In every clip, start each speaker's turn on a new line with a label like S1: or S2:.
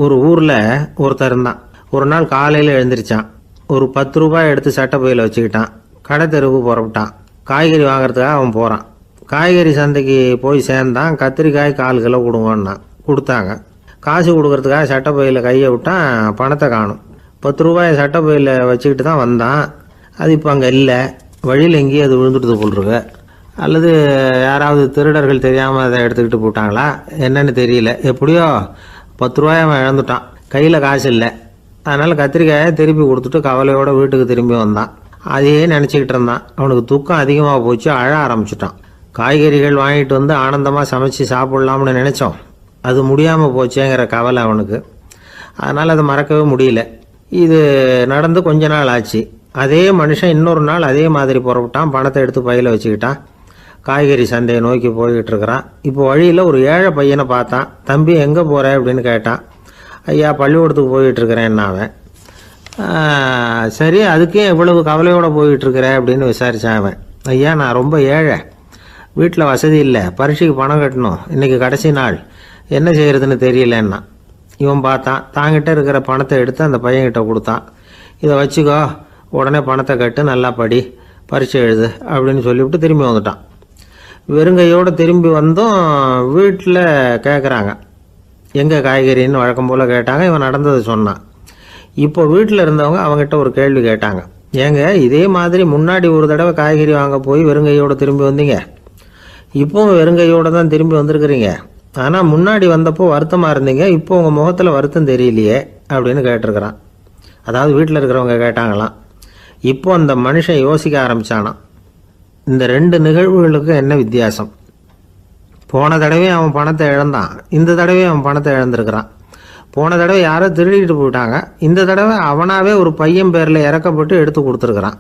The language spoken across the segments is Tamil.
S1: ஒரு ஊரில் ஒருத்தர் இருந்தான். ஒரு நாள் காலையில் எழுந்திரிச்சான். ஒரு 10 ரூபாய் எடுத்து சட்டை பையில் வச்சுக்கிட்டான். கடை தெருவுக்கு புறப்பட்டான். காய்கறி வாங்குறதுக்காக அவன் போகிறான். காய்கறி சந்தைக்கு போய் சேர்ந்தான். கத்திரிக்காய் 4 கிலோ கொடுங்கன்னா கொடுத்தாங்க. காசு கொடுக்கறதுக்காக சட்டை பையில் கையை விட்டான். பணத்தை காணும். 10 ரூபாயை சட்டை பையில் வச்சுக்கிட்டு தான் வந்தான். அது இப்போ அங்கே இல்லை. வழியில் எங்கேயும் அது விழுந்துட்டு போட்டிருக்கு. அல்லது யாராவது திருடர்கள் தெரியாமல் அதை எடுத்துக்கிட்டு போட்டாங்களா என்னன்னு தெரியல. எப்படியோ 10 ரூபாயை அவன் இழந்துட்டான். கையில் காசு இல்லை. அதனால் கத்திரிக்காயை திருப்பி கொடுத்துட்டு கவலையோடு வீட்டுக்கு திரும்பி வந்தான். அதையே நினச்சிக்கிட்டு இருந்தான். அவனுக்கு துக்கம் அதிகமாக போச்சு. அழ ஆரம்பிச்சிட்டான். காய்கறிகள் வாங்கிட்டு வந்து ஆனந்தமாக சமைச்சு சாப்பிட்லாம்னு நினச்சோம். அது முடியாமல் போச்சேங்கிற கவலை அவனுக்கு. அதனால் அதை மறக்கவே முடியல. இது நடந்து கொஞ்ச நாள் ஆச்சு. அதே மனுஷன் இன்னொரு நாள் அதே மாதிரி புறப்பட்டான். பணத்தை எடுத்து பையில் வச்சுக்கிட்டான். காய்கறி சந்தையை நோக்கி போய்கிட்டு இருக்கிறான். இப்போ வழியில் ஒரு ஏழை பையனை பார்த்தான். தம்பி எங்கே போகிற அப்படின்னு கேட்டான். ஐயா பள்ளிக்கூடத்துக்கு போயிட்டுருக்கிறேன் அவன். சரி அதுக்கே இவ்வளவு கவலையோடு போயிட்டுருக்கிற அப்படின்னு விசாரித்தான் அவன். ஐயா நான் ரொம்ப ஏழை, வீட்டில் வசதி இல்லை, பரீட்சைக்கு பணம் கட்டணும், இன்றைக்கி கடைசி நாள், என்ன செய்கிறதுன்னு தெரியலன்னா. இவன் பார்த்தான். தாங்கிட்ட இருக்கிற பணத்தை எடுத்து அந்த பையன்கிட்ட கொடுத்தான். இதை வச்சுக்கோ, உடனே பணத்தை கட்டு, நல்லா படி, பரீட்சை எழுது அப்படின்னு சொல்லிவிட்டு திரும்பி வந்துட்டான். வெறுங்கையோடு திரும்பி வந்தும் வீட்டில் கேட்குறாங்க எங்கே காய்கறின்னு வழக்கம் போல் கேட்டாங்க. இவன் நடந்ததை சொன்னான். இப்போ வீட்டில் இருந்தவங்க அவங்ககிட்ட ஒரு கேள்வி கேட்டாங்க. ஏங்க இதே மாதிரி முன்னாடி ஒரு தடவை காய்கறி வாங்க போய் வெறுங்கையோடு திரும்பி வந்தீங்க, இப்போவும் வெறுங்கையோடு தான் திரும்பி வந்திருக்கிறீங்க. ஆனால் முன்னாடி வந்தப்போ வருத்தமாக இருந்தீங்க, இப்போ உங்கள் முகத்தில் வருத்தம் தெரியலையே அப்படின்னு கேட்டிருக்கிறான். அதாவது வீட்டில் இருக்கிறவங்க கேட்டாங்களாம். இப்போ அந்த மனுஷன் யோசிக்க ஆரம்பித்தானான். இந்த 2 நிகழ்வுகளுக்கு என்ன வித்தியாசம்? போன தடவை அவன் பணத்தை இழந்தான், இந்த தடவை அவன் பணத்தை இழந்திருக்கிறான். போன தடவை யாரோ திருடிட்டு போயிட்டாங்க, இந்த தடவை அவனாவே ஒரு பையன் பேரில் இறக்கப்பட்டு எடுத்து கொடுத்துருக்குறான்.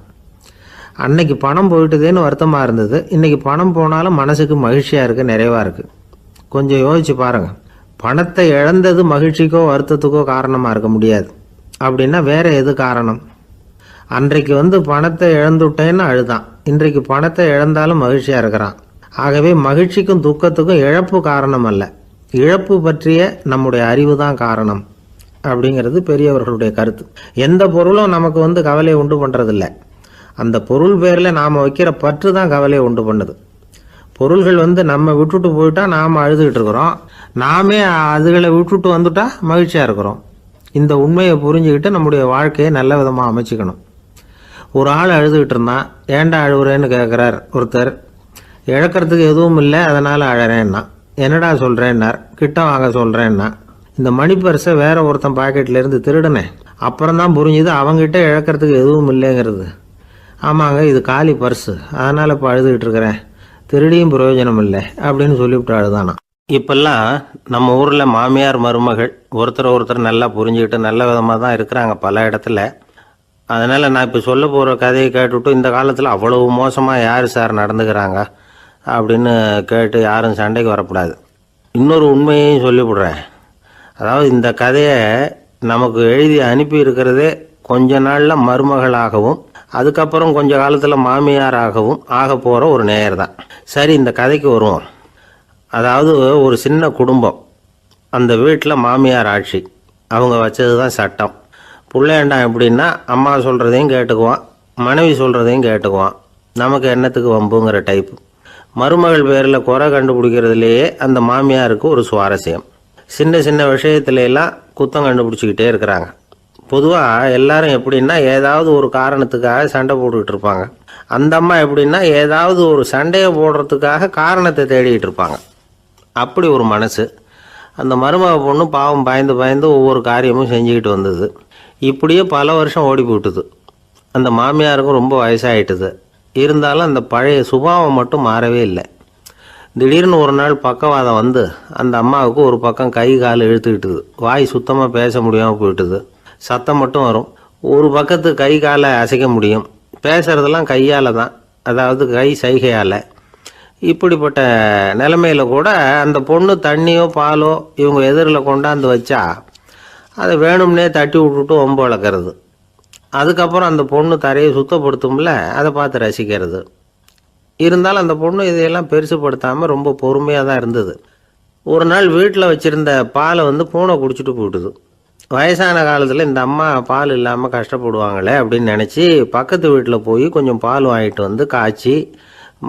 S1: அன்னைக்கு பணம் போயிட்டுதேன்னு வருத்தமாக இருந்தது, இன்றைக்கி பணம் போனாலும் மனசுக்கு மகிழ்ச்சியாக இருக்குது, நிறைவாக இருக்குது. கொஞ்சம் யோசிச்சு பாருங்கள். பணத்தை இழந்தது மகிழ்ச்சிக்கோ வருத்தத்துக்கோ காரணமாக இருக்க முடியாது. அப்படின்னா வேறு எது காரணம்? அன்றைக்கு பணத்தை இழந்துட்டேன்னு அழுதான், இன்றைக்கு பணத்தை இழந்தாலும் மகிழ்ச்சியாக இருக்கிறான். ஆகவே மகிழ்ச்சிக்கும் துக்கத்துக்கும் இழப்பு காரணம் அல்ல, இழப்பு பற்றிய நம்முடைய அறிவு தான் காரணம் அப்படிங்கிறது பெரியவர்களுடைய கருத்து. எந்த பொருளும் நமக்கு கவலையை உண்டு பண்ணுறதில்ல, அந்த பொருள் பேரில் நாம் வைக்கிற பற்று தான் கவலையை உண்டு பண்ணுது. பொருள்கள் நம்ம விட்டுட்டு போயிட்டா நாம் அழுதுகிட்டு இருக்கிறோம், நாமே அதுகளை விட்டுட்டு வந்துட்டா மகிழ்ச்சியாக இருக்கிறோம். இந்த உண்மையை புரிஞ்சுக்கிட்டு நம்முடைய வாழ்க்கையை நல்ல விதமாக அமைச்சிக்கணும். ஒரு ஆள் அழுதுகிட்டு இருந்தான். ஏன்டா அழுகுறேன்னு கேட்குறார் ஒருத்தர். இழக்கிறதுக்கு எதுவும் இல்லை அதனால் அழறேன்னா. என்னடா சொல்கிறேன்னார். கிட்ட வாங்க சொல்கிறேன்னா. இந்த மணி பர்ஸை வேற ஒருத்தன் பாக்கெட்லேருந்து திருடுனேன், அப்புறம் தான் புரிஞ்சுது அவங்ககிட்ட இழக்கிறதுக்கு எதுவும் இல்லைங்கிறது. ஆமாங்க இது காலி பர்ஸு, அதனால் இப்போ அழுதுகிட்டு இருக்கிறேன், திருடியும் பிரயோஜனம் இல்லை அப்படின்னு சொல்லிவிட்டு அழுதானா. இப்பெல்லாம் நம்ம ஊரில் மாமியார் மருமகள் ஒருத்தர் நல்லா புரிஞ்சுக்கிட்டு நல்ல விதமாக தான் இருக்கிறாங்க பல இடத்துல. அதனால் நான் இப்போ சொல்ல போகிற கதையை கேட்டுவிட்டு இந்த காலத்தில் அவ்வளவு மோசமாக யார் சார் நடந்துக்கிறாங்க அப்படின்னு கேட்டு யாரும் சண்டைக்கு வரக்கூடாது. இன்னொரு உண்மையையும் சொல்லிவிடுறேன். அதாவது இந்த கதையை நமக்கு எழுதி அனுப்பி இருக்கிறதே கொஞ்ச நாளில் மருமகளாகவும் அதுக்கப்புறம் கொஞ்ச காலத்தில் மாமியாராகவும் ஆக போகிற ஒரு நேயர் தான். சரி இந்த கதைக்கு வருவோம். அதாவது ஒரு சின்ன குடும்பம், அந்த வீட்டில் மாமியார் ஆட்சி, அவங்க வச்சது தான் சட்டம். பிள்ளையாண்டான் எப்படின்னா அம்மா சொல்கிறதையும் கேட்டுக்குவான், மனைவி சொல்கிறதையும் கேட்டுக்குவான், நமக்கு என்னத்துக்கு வம்புங்கிற டைப்பு. மருமகள் பேரில் குறை கண்டுபிடிக்கிறதுலேயே அந்த மாமியாருக்கு ஒரு சுவாரஸ்யம். சின்ன சின்ன விஷயத்துலாம் குத்தம் கண்டுபிடிச்சிக்கிட்டே இருக்கிறாங்க. பொதுவாக எல்லாரும் எப்படின்னா ஏதாவது ஒரு காரணத்துக்காக சண்டை போட்டுக்கிட்டு இருப்பாங்க. அந்த அம்மா எப்படின்னா ஏதாவது ஒரு சண்டையை போடுறதுக்காக காரணத்தை தேடிக்கிட்டு இருப்பாங்க. அப்படி ஒரு மனசு. அந்த மருமக பொண்ணு பாவம் பயந்து பயந்து ஒவ்வொரு காரியமும் செஞ்சுக்கிட்டு வந்தது. இப்படியே பல வருஷம் ஓடி போட்டுது. அந்த மாமியாருக்கும் ரொம்ப வயசாகிட்டுது. இருந்தாலும் அந்த பழைய சுபாவம் மட்டும் மாறவே இல்லை. திடீர்னு ஒரு நாள் பக்கவாதம் வந்து அந்த அம்மாவுக்கு ஒரு பக்கம் கை கால் இழுத்துக்கிட்டுது. வாய் சுத்தமாக பேச முடியாமல் போயிட்டுது. சத்தம் மட்டும் வரும். ஒரு பக்கத்து கை காலை அசைக்க முடியும், பேசுகிறதெல்லாம் கையால் தான், அதாவது கை சைகையால். இப்படிப்பட்ட நிலைமையில் கூட அந்த பொண்ணு தண்ணியோ பாலோ இவங்க எதிரில் கொண்டாந்து வச்சா அதை வேணும்னே தட்டி விட்டுட்டு ஒம்பு வளர்க்குறது. அதுக்கப்புறம் அந்த பொண்ணு தரையை சுத்தப்படுத்தும்ல, அதை பார்த்து ரசிக்கிறது. இருந்தாலும் அந்த பொண்ணு இதையெல்லாம் பெருசுப்படுத்தாமல் ரொம்ப பொறுமையாக தான் இருந்தது. ஒரு நாள் வீட்டில் வச்சுருந்த பாலை பூனை குடிச்சிட்டு போயிட்டுது. வயசான காலத்தில் இந்த அம்மா பால் இல்லாமல் கஷ்டப்படுவாங்களே அப்படின்னு நினச்சி பக்கத்து வீட்டில் போய் கொஞ்சம் பால் வாங்கிட்டு வந்து காய்ச்சி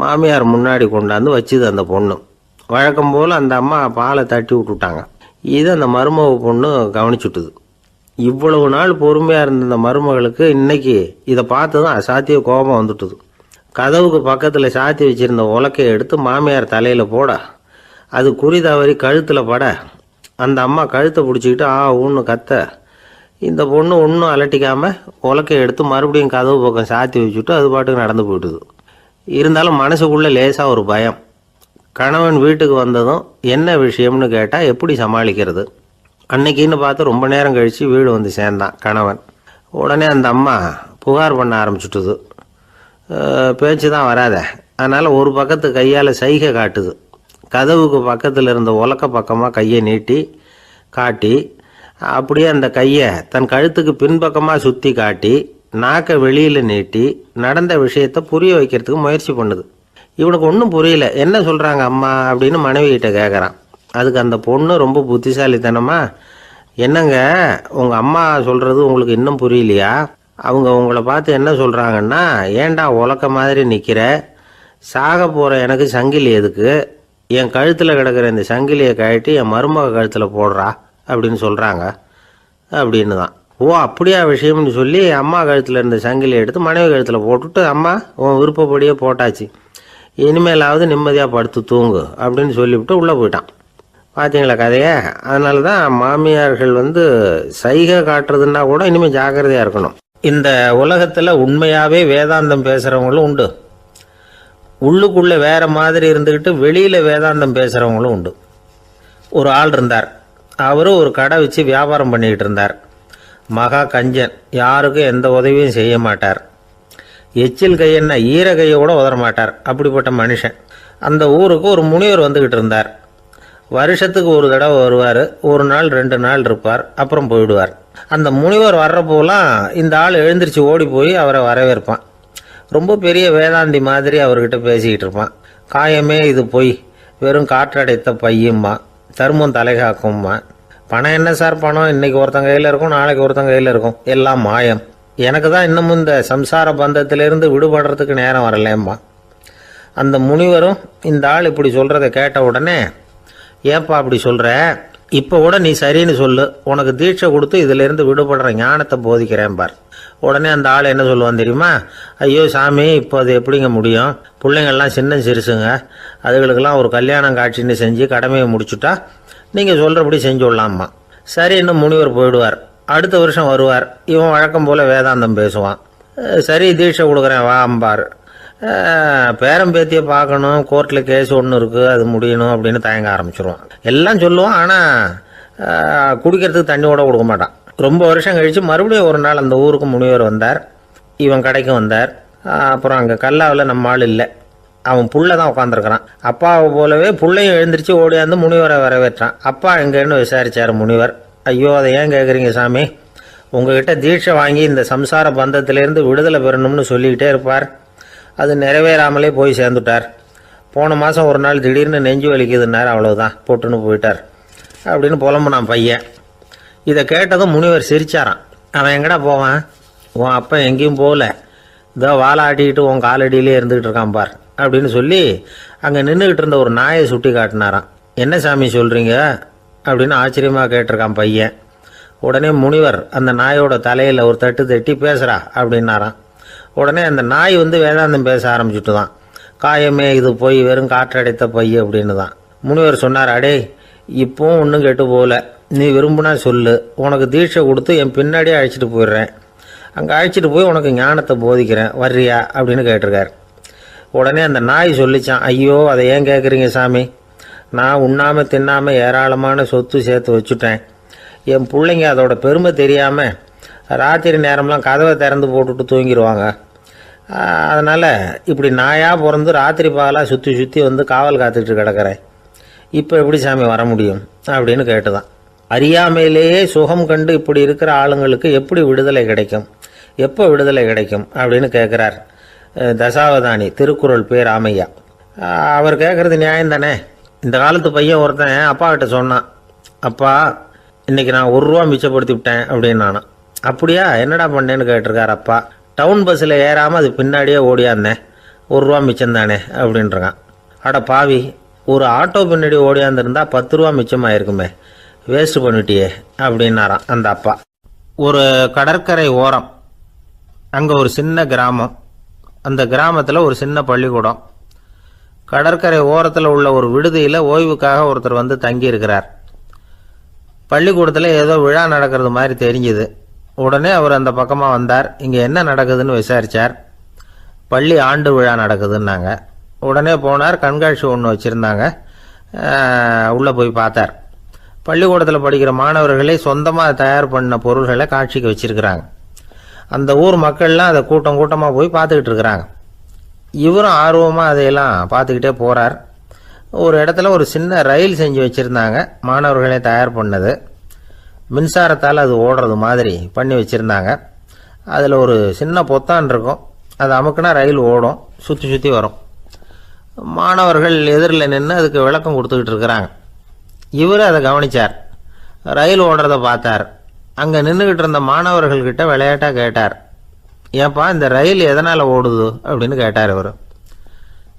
S1: மாமியார் முன்னாடி கொண்டாந்து வச்சுது அந்த பொண்ணு. வழக்கம் போல் அந்த அம்மா பாலை தட்டி விட்டுட்டாங்க. இதை அந்த மருமக பொண்ணு கவனிச்சுட்டுது. இவ்வளவு நாள் பொறுமையாக இருந்த இந்த மருமகளுக்கு இன்னைக்கு இதை பார்த்து தான் அசாத்திய கோபம் வந்துட்டுது. கதவுக்கு பக்கத்தில் சாத்தி வச்சிருந்த உலக்கையை எடுத்து மாமியார் தலையில் போட, அது குறி தவறி கழுத்தில் பட, அந்த அம்மா கழுத்தை பிடிச்சிக்கிட்டு ஊன்னு கத்த, இந்த பொண்ணு ஒன்றும் அலட்டிக்காமல் உலக்கையை எடுத்து மறுபடியும் கதவு பக்கம் சாத்தி வச்சுட்டு அது பாட்டுக்கு நடந்து போயிட்டுது. இருந்தாலும் மனசுக்குள்ளே லேசாக ஒரு பயம். கணவன் வீட்டுக்கு வந்ததும் என்ன விஷயம்னு கேட்டால் எப்படி சமாளிக்கிறது? அன்னைக்குன்னு பார்த்து ரொம்ப நேரம் கழித்து வீடு வந்து சேர்ந்தான் கணவன். உடனே அந்த அம்மா புகார் பண்ண ஆரம்பிச்சுட்டுது. பேச்சு தான் வராத, அதனால் ஒரு பக்கத்து கையால் சைகை காட்டுது. கதவுக்கு பக்கத்தில் இருந்த உலக்க பக்கமாக கையை நீட்டி காட்டி, அப்படியே அந்த கையை தன் கழுத்துக்கு பின்பக்கமாக சுற்றி காட்டி, நாக்கை வெளியில் நீட்டி நடந்த விஷயத்தை புரிய வைக்கிறதுக்கு முயற்சி பண்ணுது. இவனுக்கு ஒன்றும் புரியல. என்ன சொல்கிறாங்க அம்மா அப்படின்னு மனைவிகிட்ட கேட்குறான். அதுக்கு அந்த பொண்ணு ரொம்ப புத்திசாலித்தனமா, என்னங்க உங்கள் அம்மா சொல்கிறது உங்களுக்கு இன்னும் புரியலையா? அவங்க உங்களை பார்த்து என்ன சொல்கிறாங்கன்னா, ஏண்டா உலக்க மாதிரி நிற்கிற, சாக போகிற எனக்கு சங்கிலி எதுக்கு, என் கழுத்தில் கிடக்கிற இந்த சங்கிலியை கழட்டி என் மருமக கழுத்தில் போடுறா அப்படின்னு சொல்கிறாங்க அப்படின்னு தான். ஓ அப்படியா விஷயம்னு சொல்லி அம்மா கழுத்தில் இருந்த சங்கிலியை எடுத்து மனைவி கழுத்தில் போட்டுட்டு, அம்மா உன் விருப்பப்படியே போட்டாச்சு, இனிமேலாவது நிம்மதியாக படுத்து தூங்கு அப்படின்னு சொல்லிவிட்டு உள்ளே போயிட்டான். பார்த்தீங்களா கதையை? அதனால தான் மாமியார்கள் சைகை காட்டுறதுன்னா கூட இனிமேல் ஜாக்கிரதையாக இருக்கணும். இந்த உலகத்தில் உண்மையாகவே வேதாந்தம் பேசுகிறவங்களும் உண்டு, உள்ளுக்குள்ளே வேற மாதிரி இருந்துக்கிட்டு வெளியில் வேதாந்தம் பேசுகிறவங்களும் உண்டு. ஒரு ஆள் இருந்தார். அவரும் ஒரு கடை வச்சு வியாபாரம் பண்ணிக்கிட்டு இருந்தார். மகா கஞ்சன், யாருக்கும் எந்த உதவியும் செய்ய மாட்டார். எச்சில் கையென்ன ஈர கையை கூட உதற மாட்டார். அப்படிப்பட்ட மனுஷன். அந்த ஊருக்கு ஒரு முனிவர் வந்துக்கிட்டு இருந்தார். வருஷத்துக்கு ஒரு தடவை வருவார். ஒரு நாள் 2 நாள் இருப்பார், அப்புறம் போயிடுவார். அந்த முனிவர் வர்றப்போலாம் இந்த ஆள் எழுந்திரிச்சு ஓடி போய் அவரை வரவேற்பான். ரொம்ப பெரிய வேதாந்தி மாதிரி அவர்கிட்ட பேசிக்கிட்டு இருப்பான். காயமே இது பொய், வெறும் காற்றடைத்த பையும்மா, தர்மம் தலைகாக்கும்மா, பணம் என்ன சார் பணம், இன்னைக்கு ஒருத்தன் கையில் இருக்கும், நாளைக்கு ஒருத்தன் கையில் இருக்கும், எல்லாம் மாயம், எனக்கு தான் இன்னமும் இந்த சம்சார பந்தத்திலிருந்து விடுபடுறதுக்கு நேரம் வரலேம்மா. அந்த முனிவரும் இந்த ஆள் இப்படி சொல்கிறத கேட்ட உடனே, ஏப்பா அப்படி சொல்கிற, இப்போ கூட நீ சரின்னு சொல்லு, உனக்கு தீட்சை கொடுத்து இதிலேருந்து விடுபடுற ஞானத்தை போதிக்கிறேன் பார். உடனே அந்த ஆள் என்ன சொல்லுவான் தெரியுமா? ஐயோ சாமி, இப்போ அது எப்படிங்க முடியும், பிள்ளைங்கள்லாம் சின்ன சிறுசுங்க, அதுகளுக்கெல்லாம் ஒரு கல்யாணம் காட்சின்னு செஞ்சு கடமையை முடிச்சுட்டா நீங்கள் சொல்கிறபடி செஞ்சு விடலாம்மா. சரின்னு முனிவர் போயிடுவார். அடுத்த வருஷம் வருவார். இவன் வழக்கம் போல் வேதாந்தம் பேசுவான். சரி தீட்சை கொடுக்குறேன் வா அம்பார். பேரம்பேத்தியை பார்க்கணும், கோர்ட்டில் கேஸ் ஒன்று இருக்குது, அது முடியணும் அப்படின்னு தயங்க ஆரம்பிச்சிருவான். எல்லாம் சொல்லுவான், ஆனால் குடிக்கிறதுக்கு தண்ணி கூட கொடுக்க மாட்டான். ரொம்ப வருஷம் கழித்து மறுபடியும் ஒரு நாள் அந்த ஊருக்கு முனிவர் வந்தார். இவன் கடைக்கு வந்தார். அப்புறம் அங்கே கல்லாவில் நம்ம ஆள் இல்லை, அவன் புள்ள தான் உட்காந்துருக்கிறான். அப்பாவை போலவே புள்ளையும் எழுந்திரிச்சு ஓடியாந்து முனிவரை வரவேற்றான். அப்பா எங்கன்னு விசாரித்தார் முனிவர். ஐயோ அதை ஏன் கேட்குறீங்க சாமி, உங்ககிட்ட தீட்சை வாங்கி இந்த சம்சார பந்தத்திலேருந்து விடுதலை பெறணும்னு சொல்லிக்கிட்டே இருப்பார், அது நிறைவேறாமலே போய் சேர்ந்துட்டார். போன மாதம் ஒரு நாள் திடீர்னு நெஞ்சு வலிக்குதுன்னார், அவ்வளோதான் போட்டுன்னு போயிட்டார் அப்படின்னு புலம்புனான் பையன். இதை கேட்டதும் முனிவர் சிரிச்சாரான். அவன் எங்கடா போவான், உன் அப்பா எங்கேயும் போகல, இதோ வாழை ஆட்டிக்கிட்டு உன் காலடியிலே இருந்துக்கிட்டு இருக்கான் பார் அப்படின்னு சொல்லி அங்கே நின்றுக்கிட்டு இருந்த ஒரு நாயை சுட்டி காட்டினாரான். என்ன சாமி சொல்கிறீங்க அப்படின்னு ஆச்சரியமாக கேட்டிருக்கான் பையன். உடனே முனிவர் அந்த நாயோட தலையில் ஒரு தட்டு தட்டி பேசுகிறா அப்படின்னாரான். உடனே அந்த நாய் வேதாந்தம் பேச ஆரம்பிச்சுட்டு தான். காயமே இது போய் வெறும் காற்றடைத்த பை அப்படின்னு தான். முனிவர் சொன்னார், அடே இப்போவும் ஒன்றும் கெட்டு போகல, நீ விரும்புனா சொல்லு, உனக்கு தீட்சை கொடுத்து என் பின்னாடியே அழைச்சிட்டு போயிடுறேன், அங்கே அழைச்சிட்டு போய் உனக்கு ஞானத்தை போதிக்கிறேன், வர்றியா அப்படின்னு கேட்டிருக்கார். உடனே அந்த நாய் சொல்லிச்சான், ஐயோ அதை ஏன் கேட்குறீங்க சாமி, நான் உண்ணாமல் தின்னாமல் ஏராளமான சொத்து சேர்த்து வச்சுட்டேன், என் பிள்ளைங்க அதோட பெருமை தெரியாமல் ராத்திரி நேரம்லாம் கதவை திறந்து போட்டுட்டு தூங்கிடுவாங்க, அதனால் இப்படி நாயாக பிறந்து ராத்திரி பகலாக சுற்றி சுற்றி காவல் காத்துக்கிட்டு கிடக்கிறேன், இப்போ எப்படி சாமி வர முடியும் அப்படின்னு கேட்டுதான். அறியாமையிலேயே சுகம் கண்டு இப்படி இருக்கிற ஆளுங்களுக்கு எப்படி விடுதலை கிடைக்கும், எப்போ விடுதலை கிடைக்கும் அப்படின்னு கேட்குறார் தசாவதானி, திருக்குறள் பேர் ராமையா. அவர் கேட்குறது நியாயம் தானே. இந்த காலத்து பையன் ஒருத்தன் அப்பா கிட்ட சொன்னான், அப்பா இன்றைக்கி நான் ரூபா மிச்சப்படுத்தி விட்டேன் அப்படின்னு நானும். அப்படியா, என்னடா பண்ணேன்னு கேட்டிருக்கார் அப்பா. டவுன் பஸ்ஸில் ஏறாமல் அது பின்னாடியே ஓடியாந்தேன், ரூபா மிச்சம்தானே அப்படின்றான். அட பாவி, ஒரு ஆட்டோ பின்னாடி ஓடியாந்துருந்தா 10 ரூபா மிச்சமாயிருக்குமே, வேஸ்ட் பண்ணிட்டியே அப்படின்னாராம் அந்த அப்பா. ஒரு கடற்கரை ஓரம், அங்கே ஒரு சின்ன கிராமம். அந்த கிராமத்தில் ஒரு சின்ன பள்ளிக்கூடம். கடற்கரை ஓரத்தில் உள்ள ஒரு விடுதியில் ஓய்வுக்காக ஒருத்தர் வந்து தங்கியிருக்கிறார். பள்ளிக்கூடத்தில் ஏதோ விழா நடக்கிறது மாதிரி தெரிஞ்சுது. உடனே அவர் அந்த பக்கமாக வந்தார். இங்கே என்ன நடக்குதுன்னு விசாரித்தார். பள்ளி ஆண்டு விழா நடக்குதுன்னாங்க. உடனே போனார். கண்காட்சி ஒன்று வச்சுருந்தாங்க. உள்ளே போய் பார்த்தார். பள்ளிக்கூடத்தில் படிக்கிற மாணவர்களே சொந்தமாக தயார் பண்ண பொருள்களை காட்சிக்கு வச்சுருக்கிறாங்க. அந்த ஊர் மக்கள்லாம் அதை கூட்டம் கூட்டமாக போய் பார்த்துக்கிட்டு இருக்கிறாங்க. இவரும் ஆர்வமாக அதையெல்லாம் பார்த்துக்கிட்டே போகிறார். ஒரு இடத்துல ஒரு சின்ன ரயில் செஞ்சு வச்சுருந்தாங்க, மாணவர்களே தயார் பண்ணது. மின்சாரத்தால் அது ஓடுறது மாதிரி பண்ணி வச்சுருந்தாங்க. அதில் ஒரு சின்ன பொத்தான் இருக்கும், அது அமுக்குனா ரயில் ஓடும், சுற்றி சுற்றி வரும். மாணவர்கள் எதிரில் நின்று அதுக்கு விளக்கம் கொடுத்துக்கிட்டு இருக்கிறாங்க. இவர் அதை கவனித்தார். ரயில் ஓடுறத பார்த்தார். அங்கே நின்றுக்கிட்டு இருந்த மாணவர்கள்கிட்ட விளையாட்டாக கேட்டார், ஏப்பா இந்த ரயில் எதனால் ஓடுது அப்படின்னு கேட்டார் இவர்.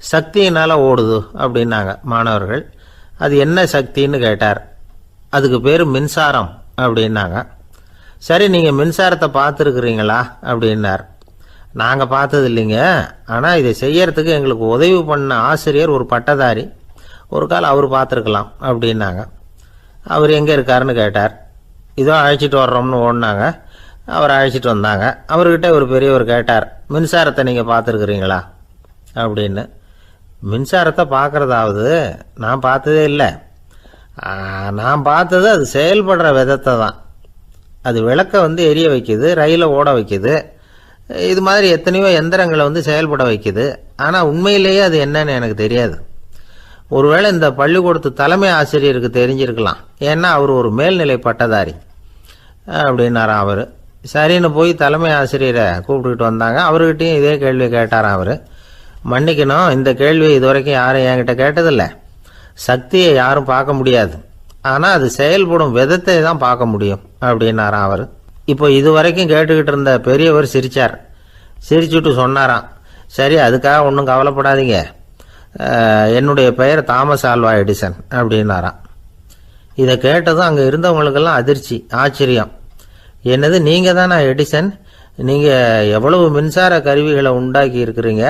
S1: சக்தியினால் ஓடுது அப்படின்னாங்க மாணவர்கள். அது என்ன சக்தின்னு கேட்டார். அதுக்கு பேர் மின்சாரம் அப்படின்னாங்க. சரி, நீங்கள் மின்சாரத்தை பார்த்துருக்குறீங்களா அப்படின்னார். நாங்கள் பார்த்தது இல்லைங்க, ஆனால் இதை செய்யறதுக்கு எங்களுக்கு உதவி பண்ண ஆசிரியர் ஒரு பட்டதாரி, ஒரு கால் அவர் பார்த்துருக்கலாம் அப்படின்னாங்க. அவர் எங்கே இருக்காருன்னு கேட்டார். இதோ அழைச்சிட்டு வர்றோம்னு ஓடினாங்க. அவர் அழைச்சிட்டு வந்தாங்க. அவர்கிட்ட ஒரு பெரியவர் கேட்டார், மின்சாரத்தை நீங்கள் பார்த்துருக்குறீங்களா அப்படின்னு. மின்சாரத்தை பார்க்குறதாவது நான் பார்த்ததே இல்லை. நான் பார்த்தது அது செயல்படுற விதத்தை தான். அது விளக்கை வந்து எரிய வைக்குது, ரயிலை ஓட வைக்குது, இது மாதிரி எத்தனையோ எந்திரங்களை வந்து செயல்பட வைக்குது. ஆனால் உண்மையிலேயே அது என்னன்னு எனக்கு தெரியாது. ஒருவேளை இந்த பள்ளிக்கூடத்து தலைமை ஆசிரியருக்கு தெரிஞ்சிருக்கலாம், ஏன்னா அவர் ஒரு மேல்நிலை பட்டதாரி அப்படின்னாராம் அவர். சரின்னு போய் தலைமை ஆசிரியரை கூப்பிட்டுக்கிட்டு வந்தாங்க. அவர்கிட்டையும் இதே கேள்வி கேட்டாராம் அவர். மன்னிக்கணும், இந்த கேள்வியை இதுவரைக்கும் யாரும் என்கிட்ட கேட்டதில்லை. சக்தியை யாரும் பார்க்க முடியாது, ஆனால் அது செயல்படும் விதத்தை தான் பார்க்க முடியும் அப்படின்னாராம் அவர். இப்போ இதுவரைக்கும் கேட்டுக்கிட்டு இருந்த பெரியவர் சிரித்தார். சிரிச்சுட்டு சொன்னாராம், சரி அதுக்காக ஒன்றும் கவலைப்படாதீங்க, என்னுடைய பெயர் தாமஸ் ஆல்வா எடிசன் அப்படின்னாராம். இதை கேட்டதும் அங்கே இருந்தவங்களுக்கெல்லாம் அதிர்ச்சி, ஆச்சரியம். என்னது, நீங்கள் தானா எடிசன்? நீங்கள் எவ்வளவு மின்சார கருவிகளை உண்டாக்கி இருக்கிறீங்க,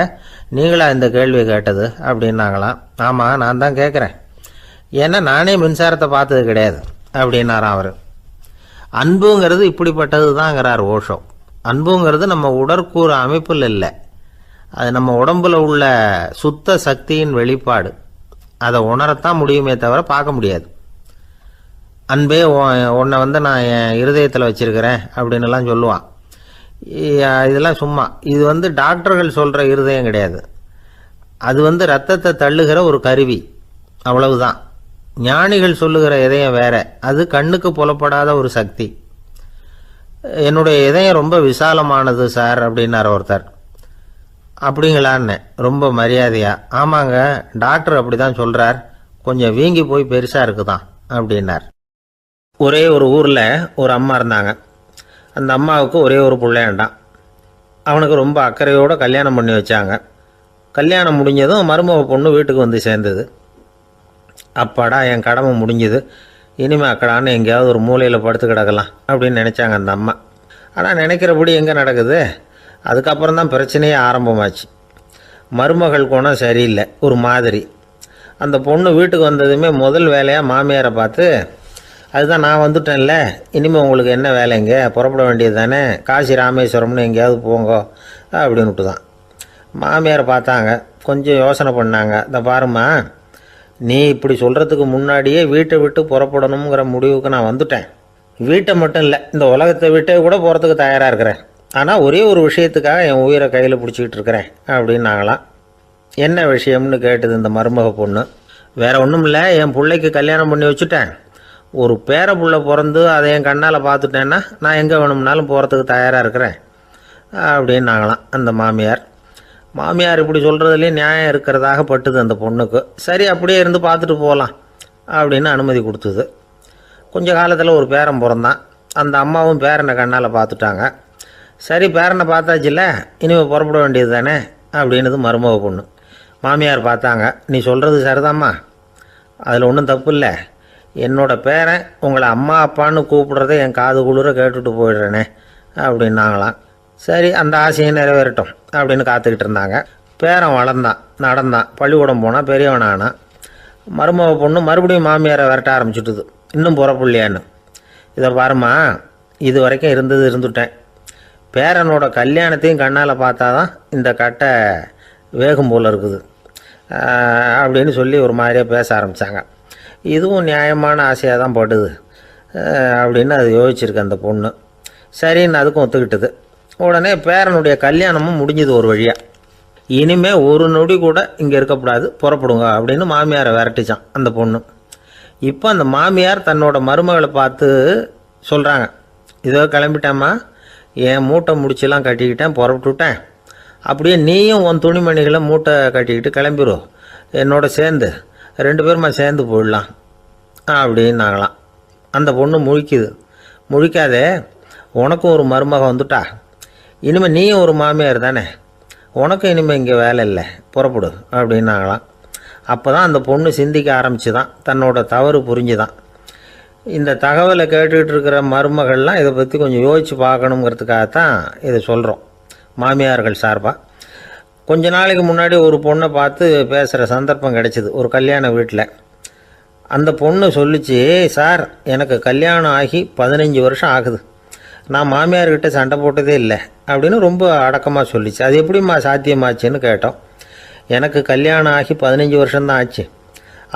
S1: நீங்களா இந்த கேள்வியை கேட்டது அப்படின்னாங்களாம். ஆமாம், நான் தான் கேட்குறேன், ஏன்னா நானே மின்சாரத்தை பார்த்தது கிடையாது அப்படின்னாராம் அவர். அன்புங்கிறது இப்படிப்பட்டது தாங்கிறார் ஓஷோ. அன்புங்கிறது நம்ம உடற்கூறு அமைப்பில் இல்லை, அது நம்ம உடம்புல உள்ள சுத்த சக்தியின் வெளிப்பாடு. அதை உணரத்தான் முடியுமே தவிர பார்க்க முடியாது. அன்பே உன்னை வந்து நான் என் இருதயத்தில் வச்சிருக்கிறேன் அப்படின்னுலாம் சொல்லுவான். இதெல்லாம் சும்மா. இது வந்து டாக்டர்கள் சொல்கிற இருதயம் கிடையாது. அது வந்து ரத்தத்தை தள்ளுகிற ஒரு கருவி, அவ்வளவுதான். ஞானிகள் சொல்லுகிற இதயம் வேற, அது கண்ணுக்கு புலப்படாத ஒரு சக்தி. என்னுடைய இதயம் ரொம்ப விசாலமானது சார் அப்படின்னார் ஒருத்தர். அப்படிங்களான்னு ரொம்ப மரியாதையா. ஆமாங்க, டாக்டர் அப்படி தான் சொல்கிறார், கொஞ்சம் வீங்கி போய் பெருசாக இருக்குதான் அப்படின்னார். ஒரே ஒரு ஊரில் ஒரு அம்மா இருந்தாங்க. அந்த அம்மாவுக்கு ஒரே ஒரு பிள்ளையாண்டான். அவனுக்கு ரொம்ப அக்கறையோடு கல்யாணம் பண்ணி வச்சாங்க. கல்யாணம் முடிஞ்சதும் மருமக பொண்ணு வீட்டுக்கு வந்து சேர்ந்தது. அப்பாடா, என் கடமை முடிஞ்சுது, இனிமே அக்கடான்னு எங்கேயாவது ஒரு மூலையில் படுத்து கிடக்கலாம் அப்படின்னு நினச்சாங்க அந்த அம்மா. ஆனால் நினைக்கிறபடி எங்கே நடக்குது? அதுக்கப்புறம் தான் பிரச்சனையே ஆரம்பமாச்சு. மருமகள் குணம் சரியில்லை, ஒரு மாதிரி. அந்த பொண்ணு வீட்டுக்கு வந்ததுமே முதல் வேலையாக மாமியாரை பார்த்து, அதுதான் நான் வந்துட்டேன்ல, இனிமேல் உங்களுக்கு என்ன வேலைங்க, புறப்பட வேண்டியது தானே, காசி ராமேஸ்வரம்னு எங்கேயாவது போங்கோ அப்படின்னுட்டு தான். மாமியாரை பார்த்தாங்க, கொஞ்சம் யோசனை பண்ணாங்க. இந்த பாருமா, நீ இப்படி சொல்கிறதுக்கு முன்னாடியே வீட்டை விட்டு புறப்படணுங்கிற முடிவுக்கு நான் வந்துட்டேன். வீட்டை மட்டும் இல்லை, இந்த உலகத்தை விட்டே கூட போகிறதுக்கு தயாராக இருக்கிறேன். ஆனால் ஒரே ஒரு விஷயத்துக்காக என் உயிரை கையில் பிடிச்சிக்கிட்டு இருக்கிறேன் அப்படின்னாங்களாம். என்ன விஷயம்னு கேட்டது இந்த மருமக பொண்ணு. வேற ஒன்றும் இல்லை, என் பிள்ளைக்கு கல்யாணம் பண்ணி வச்சுட்டேன். ஒரு பேர புள்ள பிறந்து அதை என் கண்ணால் பார்த்துட்டேன்னா நான் எங்கே வேணும்னாலும் போகிறதுக்கு தயாராக இருக்கிறேன் அப்படின்னாங்களாம் அந்த மாமியார். மாமியார் இப்படி சொல்கிறதுலேயும் நியாயம் இருக்கிறதாக பட்டுது அந்த பொண்ணுக்கு. சரி, அப்படியே இருந்து பார்த்துட்டு போகலாம் அப்படின்னு அனுமதி கொடுத்தது. கொஞ்ச காலத்தில் ஒரு பேரன் பிறந்தான். அந்த அம்மாவும் பேரனை கண்ணால் பார்த்துட்டாங்க. சரி, பேரனை பார்த்தாச்சுல்ல, இனிமேல் புறப்பட வேண்டியது தானே அப்படின்னது மருமக பொண்ணு. மாமியார் பார்த்தாங்க. நீ சொல்கிறது சரிதாம்மா, அதில் ஒன்றும் தப்பு இல்லை. என்னோட பேரன் உங்களை அம்மா அப்பான்னு கூப்பிடுறதை என் காது குளிர கேட்டுட்டு போயிடுறேனே அப்படின்னாங்களாம். சரி, அந்த ஆசையை நிறைவேறட்டும் அப்படின்னு காத்துக்கிட்டு இருந்தாங்க. பேரன் வளர்ந்தான், நடந்தான், பள்ளிக்கூடம் போனால், பெரியவனானான். மருமக பொண்ணு மறுபடியும் மாமியாரை விரட்ட ஆரம்பிச்சுட்டுது, இன்னும் புறப்புள்ளையான்னு. இதை பாருமா, இது வரைக்கும் இருந்துட்டேன். பேரனோட கல்யாணத்தையும் கண்ணால் பார்த்தா தான் இந்த கட்டை வேகும் போல் இருக்குது அப்படின்னு சொல்லி ஒரு மாதிரியாக பேச ஆரம்பித்தாங்க. இதுவும் நியாயமான ஆசையாக தான் படுது அப்படின்னு அது யோசிச்சிருக்கு அந்த பொண்ணு. சரின்னு அதுக்கும் ஒத்துக்கிட்டது. உடனே பேரனுடைய கல்யாணமும் முடிஞ்சது ஒரு வழியாக. இனிமேல் ஒரு நொடி கூட இங்கே இருக்கக்கூடாது, புறப்படுங்க அப்படின்னு மாமியாரை விரட்டிச்சான் அந்த பொண்ணு. இப்போ அந்த மாமியார் தன்னோட மருமகளை பார்த்து சொல்கிறாங்க, இதோ கிளம்பிட்டேம்மா, என் மூட்டை முடிச்செல்லாம் கட்டிக்கிட்டேன், புறப்பட்டுவிட்டேன். அப்படியே நீயும் உன் துணிமணிகளை மூட்டை கட்டிக்கிட்டு கிளம்பிடும், என்னோட சேர்ந்து 2 பேருமா சேர்ந்து போயிடலாம் அப்படின்னாங்களாம். அந்த பொண்ணு முழிக்குது. முழிக்காதே, உனக்கும் ஒரு மருமக வந்துட்டா, இனிமேல் நீயும் ஒரு மாமியார் தானே, உனக்கும் இனிமேல் இங்கே வேலை இல்லை, புறப்படு அப்படின்னாங்களாம். அப்போ தான் அந்த பொண்ணு சிந்திக்க ஆரம்பிச்சுதான், தன்னோட தவறு புரிஞ்சுதான். இந்த தகவலை கேட்டுக்கிட்டு இருக்கிற மருமகள்லாம் இதை பற்றி கொஞ்சம் யோசித்து பார்க்கணுங்கிறதுக்காகத்தான் இதை சொல்கிறோம் மாமியார்கள் சார்பாக. கொஞ்ச நாளைக்கு முன்னாடி ஒரு பொண்ணை பார்த்து பேசுகிற சந்தர்ப்பம் கிடைச்சிது ஒரு கல்யாண வீட்டில். அந்த பொண்ணு சொல்லிச்சு, சார் எனக்கு கல்யாணம் ஆகி 15 வருஷம் ஆகுது, நான் மாமியார்கிட்ட சண்டை போட்டதே இல்லை அப்படின்னு ரொம்ப அடக்கமாக சொல்லிச்சு. அது எப்படிம்மா சாத்தியமாச்சுன்னு கேட்டோம். எனக்கு கல்யாணம் ஆகி 15 வருஷம்தான் ஆச்சு,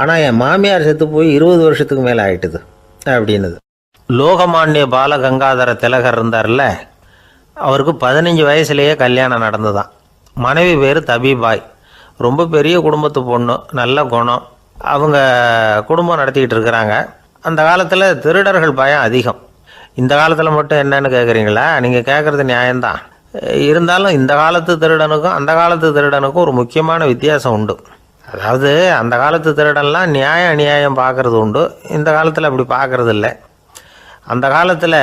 S1: ஆனால் என் மாமியார் செத்து போய் 20 வருஷத்துக்கு மேலே ஆயிட்டுது அப்படின்னுது. லோகமானிய பாலகங்காதர திலகர் இருந்தார்ல, அவருக்கு 15 வயசுலேயே கல்யாணம் நடந்துதான். மனைவி பேர் தபிபாய். ரொம்ப பெரிய குடும்பத்து பொண்ணு, நல்ல குணம். அவங்க குடும்பம் நடத்திக்கிட்டு இருக்கிறாங்க. அந்த காலத்தில் திருடர்கள் பயம் அதிகம். இந்த காலத்தில் மட்டும் என்னன்னு கேட்குறீங்களா? நீங்கள் கேட்குறது நியாயம்தான். இருந்தாலும் இந்த காலத்து திருடனுக்கும் அந்த காலத்து திருடனுக்கும் ஒரு முக்கியமான வித்தியாசம் உண்டு. அதாவது அந்த காலத்து திருடன்லாம் நியாயம் அநியாயம் பார்க்குறது உண்டு, இந்த காலத்தில் அப்படி பார்க்குறது இல்லை. அந்த காலத்தில்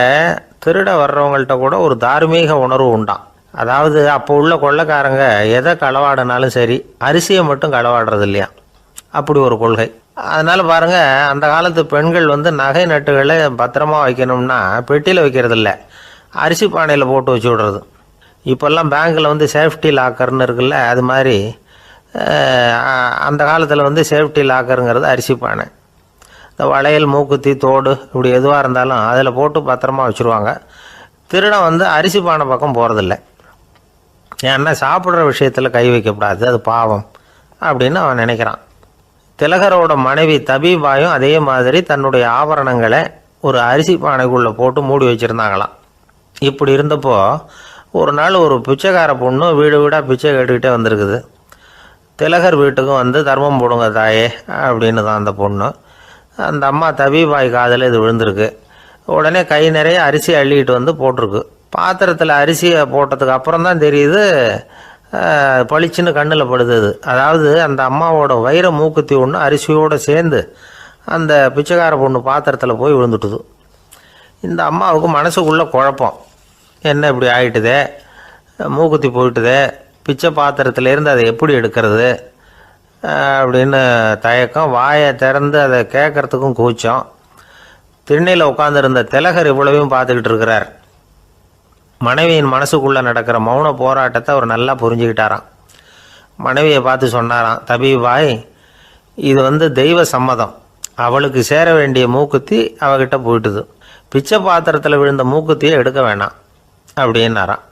S1: திருட வர்றவங்கள்ட்ட கூட ஒரு தார்மீக உணர்வு உண்டாம். அதாவது அப்போ உள்ள கொள்ளைக்காரங்க எதை களவாடினாலும் சரி, அரிசியை மட்டும் களவாடுறது இல்லையா, அப்படி ஒரு கொள்கை. அதனால் பாருங்கள், அந்த காலத்து பெண்கள் நகை நட்டுகளை பத்திரமா வைக்கணும்னா பெட்டியில் வைக்கிறது இல்லை, அரிசி பானையில் போட்டு வச்சு விடுறது. இப்போல்லாம் பேங்க்கில் சேஃப்டி லாக்கர்னு இருக்குல்ல, அது மாதிரி அந்த காலத்தில் சேஃப்டி லாக்கருங்கிறது அரிசி பானை. இந்த வளையல், மூக்குத்தி, தோடு இப்படி எதுவாக இருந்தாலும் அதில் போட்டு பத்திரமா வச்சுருவாங்க. திருடன் அரிசி பானை பக்கம் போகிறதில்ல. ஏன்னா சாப்பிட்ற விஷயத்தில் கை வைக்கக்கூடாது, அது பாவம் அப்படின்னு அவன் நினைக்கிறான். திலகரோட மனைவி தபிபாயும் அதே மாதிரி தன்னுடைய ஆபரணங்களை ஒரு அரிசி பானைக்குள்ளே போட்டு மூடி வச்சுருந்தாங்களாம். இப்படி இருந்தப்போ ஒரு நாள் ஒரு பிச்சைக்கார பொண்ணு வீடு வீடாக பிச்சை கேட்டுக்கிட்டே வந்திருக்குது. திலகர் வீட்டுக்கும் தர்மம் போடுங்க தாயே அப்படின்னு தான் அந்த பொண்ணு. அந்த அம்மா தபிபாய் காதில் இது விழுந்திருக்கு. உடனே கை நிறைய அரிசி அள்ளிக்கிட்டு போட்டிருக்கு. பாத்திரத்தில் அரிசியை போட்டதுக்கு அப்புறம் தான் தெரியுது, பளிச்சுன்னு கண்ணில் படுது. அதாவது அந்த அம்மாவோட வைர மூக்குத்தி ஒன்று அரிசியோடு சேர்ந்து அந்த பிச்சைக்கார பொண்ணு பாத்திரத்தில் போய் விழுந்துட்டுது. இந்த அம்மாவுக்கு மனசுக்குள்ளே குழப்பம், என்ன இப்படி ஆகிட்டுதே, மூக்குத்தி போயிட்டுதே, பிச்சை பாத்திரத்துலேருந்து அதை எப்படி எடுக்கிறது அப்படின்னு தயக்கம். வாயை திறந்து அதை கேட்குறதுக்கும் கூச்சம். திண்ணையில் உட்காந்துருந்த திலகர் இவ்வளவையும் பார்த்துக்கிட்டு இருக்கிறார். மனைவியின் மனசுக்குள்ளே நடக்கிற மௌன போராட்டத்தை அவர் நல்லா புரிஞ்சுக்கிட்டாராம். மனைவியை பார்த்து சொன்னாராம், தபிபாய், இது தெய்வ சம்மதம், அவளுக்கு சேர வேண்டிய மூக்குத்தி அவகிட்ட போயிட்டுது, பிச்சை பாத்திரத்தில் விழுந்த மூக்குத்தியை எடுக்க வேணாம் அப்படின்னாராம்.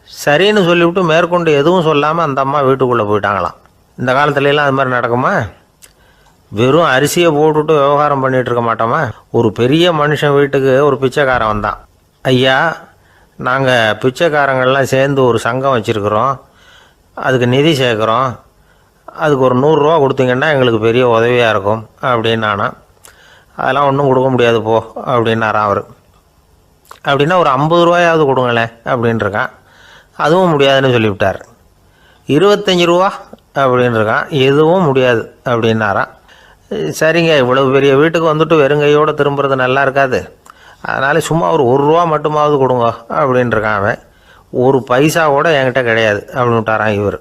S1: சரின்னு சொல்லிவிட்டு மேற்கொண்டு எதுவும் சொல்லாமல் அந்த அம்மா வீட்டுக்குள்ளே போயிட்டாங்களாம். இந்த காலத்துலலாம் அது மாதிரி நடக்குமா? வெறும் அரிசியை போட்டுவிட்டு விவகாரம் பண்ணிகிட்டு இருக்க மாட்டோமா? ஒரு பெரிய மனுஷன் வீட்டுக்கு ஒரு பிச்சைக்காரன் வந்தான். ஐயா, நாங்கள் பிச்சைக்காரங்கள்லாம் சேர்ந்து ஒரு சங்கம் வச்சுருக்குறோம், அதுக்கு நிதி சேர்க்குறோம், அதுக்கு ஒரு 100 ரூபா கொடுத்தீங்கன்னா எங்களுக்கு பெரிய உதவியாக இருக்கும் அப்படின்னானா. அதெல்லாம் ஒன்றும் கொடுக்க முடியாது போ அப்படின்னாரான் அவர். அப்படின்னா ஒரு 50 ரூபாயாவது கொடுங்களேன் அப்படின்ட்டுருக்கான். அதுவும் முடியாதுன்னு சொல்லிவிட்டார். 25 ரூபா அப்படின்ட்டுருக்கான். எதுவும் முடியாது அப்படின்னாரான். சரிங்க, இவ்வளவு பெரிய வீட்டுக்கு வந்துட்டு வெறுங்கையோடு திரும்புறது நல்லா இருக்காது, அதனால சும்மா ஒரு ரூபா மட்டுமாவது கொடுங்க அப்படின்ட்டுருக்கான் அவன். ஒரு பைசா கூட என்கிட்ட கிடையாது அப்படின்னு விட்டாரான் இவர்.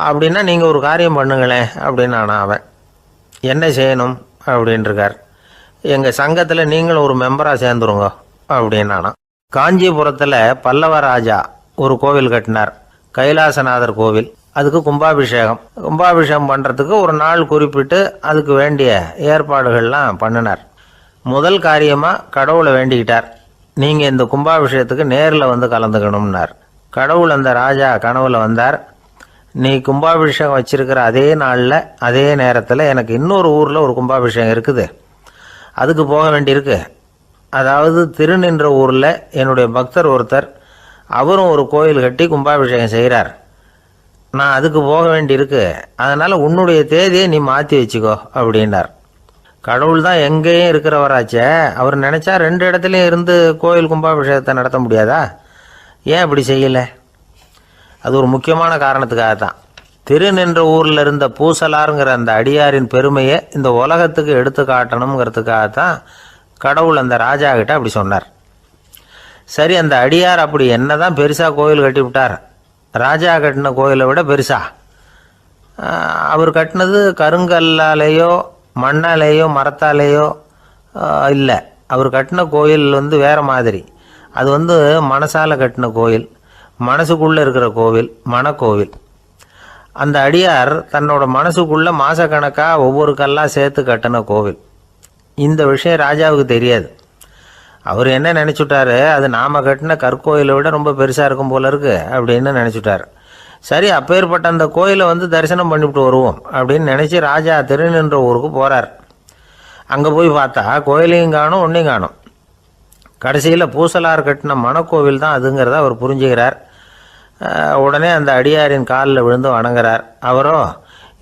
S1: அப்படின்னா நீங்கள் ஒரு காரியம் பண்ணுங்களேன் அப்படின்னானா அவன். என்ன செய்யணும் அப்படின்ட்டுருக்கார். எங்கள் சங்கத்தில் நீங்களும் ஒரு மெம்பராக சேர்ந்துருங்க அப்படின்னானா. காஞ்சிபுரத்தில் பல்லவ ராஜா ஒரு கோவில் கட்டினார், கைலாசநாதர் கோவில். அதுக்கு கும்பாபிஷேகம் பண்ணுறதுக்கு ஒரு நாள் குறிப்பிட்டு அதுக்கு வேண்டிய ஏற்பாடுகள்லாம் பண்ணினார். முதல் காரியமாக கடவுளை வேண்டிக்கிட்டார், நீங்கள் இந்த கும்பாபிஷேகத்துக்கு நேரில் வந்து கலந்துக்கணும்னார். கடவுள் அந்த ராஜா கனவுல வந்தார். நீ கும்பாபிஷேகம் வச்சிருக்கிற அதே நாளில் அதே நேரத்தில் எனக்கு இன்னொரு ஊரில் ஒரு கும்பாபிஷேகம் இருக்குது, அதுக்கு போக வேண்டியிருக்கு. அதாவது திருநின்ற ஊரில் என்னுடைய பக்தர் ஒருத்தர், அவரும் ஒரு கோயில் கட்டி கும்பாபிஷேகம் செய்கிறார், நான் அதுக்கு போக வேண்டியிருக்கு, அதனால் உன்னுடைய தேதியை நீ மாற்றி வச்சுக்கோ அப்படின்னார். கடவுள் தான் எங்கேயும் இருக்கிறவராச்சே, அவர் நினச்சா 2 இடத்துலையும் இருந்து கோயில் கும்பாபிஷேகத்தை நடத்த முடியாதா? ஏன் அப்படி செய்யலை? அது ஒரு முக்கியமான காரணத்துக்காக தான். திருநின்ற ஊரில் இருந்த பூசலாருங்கிற அந்த அடியாரின் பெருமையை இந்த உலகத்துக்கு எடுத்து காட்டணுங்கிறதுக்காகத்தான் கடவுள் அந்த ராஜா கிட்ட அப்படி சொன்னார். சரி, அந்த அடியார் அப்படி என்னதான் பெருசாக கோயில் கட்டிவிட்டார்? ராஜா கட்டின கோயிலை விட பெருசா? அவர் கட்டினது கருங்கல்லாலேயோ மண்ணாலேயோ மரத்தாலேயோ இல்லை. அவர் கட்டின கோயில் வேறு மாதிரி. அது மனசால் கட்டின கோயில், மனசுக்குள்ளே இருக்கிற கோவில், மனக்கோவில். அந்த அடியார் தன்னோட மனசுக்குள்ளே மாதக்கணக்காக ஒவ்வொரு கல்லாக சேர்த்து கட்டின கோவில். இந்த விஷயம் ராஜாவுக்கு தெரியாது. அவர் என்ன நினச்சிட்டாரு, அது நாம் கட்டின கற்கோயிலை விட ரொம்ப பெருசாக இருக்கும் போல இருக்கு அப்படின்னு நினச்சிட்டார். சரி, அப்பேற்பட்ட அந்த கோயிலை தரிசனம் பண்ணிவிட்டு வருவோம் அப்படின்னு நினச்சி ராஜா திருநின்ற ஊருக்கு போகிறார். அங்கே போய் பார்த்தா கோயிலையும் காணும், ஒன்றையும் காணும். கடைசியில் பூசலார் கட்டின மனக்கோவில் தான் அதுங்கிறத அவர் புரிஞ்சுக்கிறார். உடனே அந்த அடியாரின் காலில் விழுந்து வணங்குறார். அவரோ,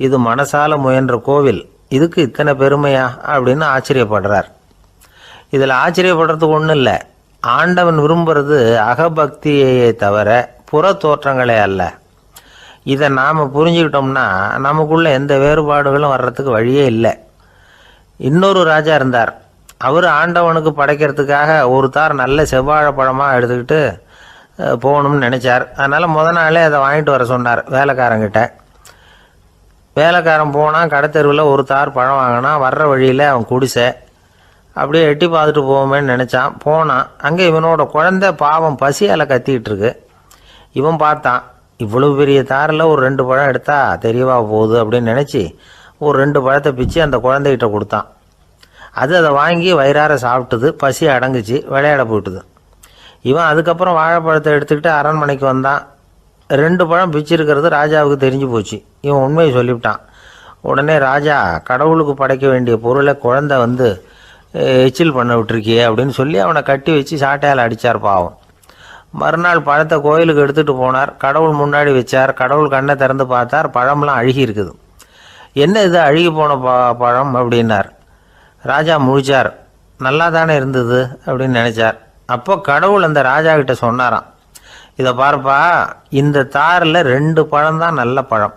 S1: இது மனசால முயன்ற கோவில், இதுக்கு இத்தனை பெருமையா அப்படின்னு ஆச்சரியப்படுறார். இதில் ஆச்சரியப்படுறதுக்கு ஒன்றும் இல்லை. ஆண்டவன் விரும்புறது அகபக்தியையே தவிர புற தோற்றங்களே அல்ல. இதை நாம் புரிஞ்சுக்கிட்டோம்னா நமக்குள்ள எந்த வேறுபாடுகளும் வர்றதுக்கு வழியே இல்லை. இன்னொரு ராஜா இருந்தார். அவர் ஆண்டவனுக்கு படைக்கிறதுக்காக ஒரு தார் நல்ல செவ்வாழைப்பழமாக எடுத்துக்கிட்டு போகணும்னு நினச்சார். அதனால் நாளே அதை வாங்கிட்டு வர சொன்னார் வேலைக்காரங்கிட்ட. வேலைக்காரன் போனால் கடைத்தெருவில் ஒரு தார் பழம் வாங்கினான். வர்ற வழியில் அவன் குடிசை அப்படியே எட்டி பார்த்துட்டு போவோமேன்னு நினச்சான். போனான். அங்கே இவனோட குழந்தை பாவம் பசியால் கத்திக்கிட்டு இருக்கு. இவன் பார்த்தான், இவ்வளவு பெரிய தாரில் ஒரு 2 பழம் எடுத்தா தெரியவா போகுது அப்படின்னு நினச்சி ஒரு 2 பழத்தை பிச்சு அந்த குழந்தைகிட்ட கொடுத்தான். அதை வாங்கி வயிறார சாப்பிட்டுது, பசி அடங்குச்சு, விளையாட போயிட்டுது. இவன் அதுக்கப்புறம் வாழைப்பழத்தை எடுத்துக்கிட்டு அரண்மனைக்கு வந்தான். 2 பழம் பிச்சிருக்கிறது ராஜாவுக்கு தெரிஞ்சு போச்சு. இவன் உண்மையை சொல்லிவிட்டான். உடனே ராஜா, கடவுளுக்கு படைக்க வேண்டிய பொருளை குழந்தை எச்சில் பண்ண விட்டுருக்கியே அப்படின்னு சொல்லி அவனை கட்டி வச்சு சாட்டையால் அடித்தார் பாவம். மறுநாள் பழத்தை கோயிலுக்கு எடுத்துகிட்டு போனார். கடவுள் முன்னாடி வச்சார். கடவுள் கண்ணை திறந்து பார்த்தார், பழம்லாம் அழுகி இருக்குது. என்ன இது அழுகி போன பழம் அப்படின்னார். ராஜா முழிச்சார். நல்லா தானே இருந்தது அப்படின்னு நினச்சார். அப்போ கடவுள் அந்த ராஜா கிட்ட சொன்னாராம், இதை பார்ப்பா, இந்த தாரில் 2 பழம்தான் நல்ல பழம்,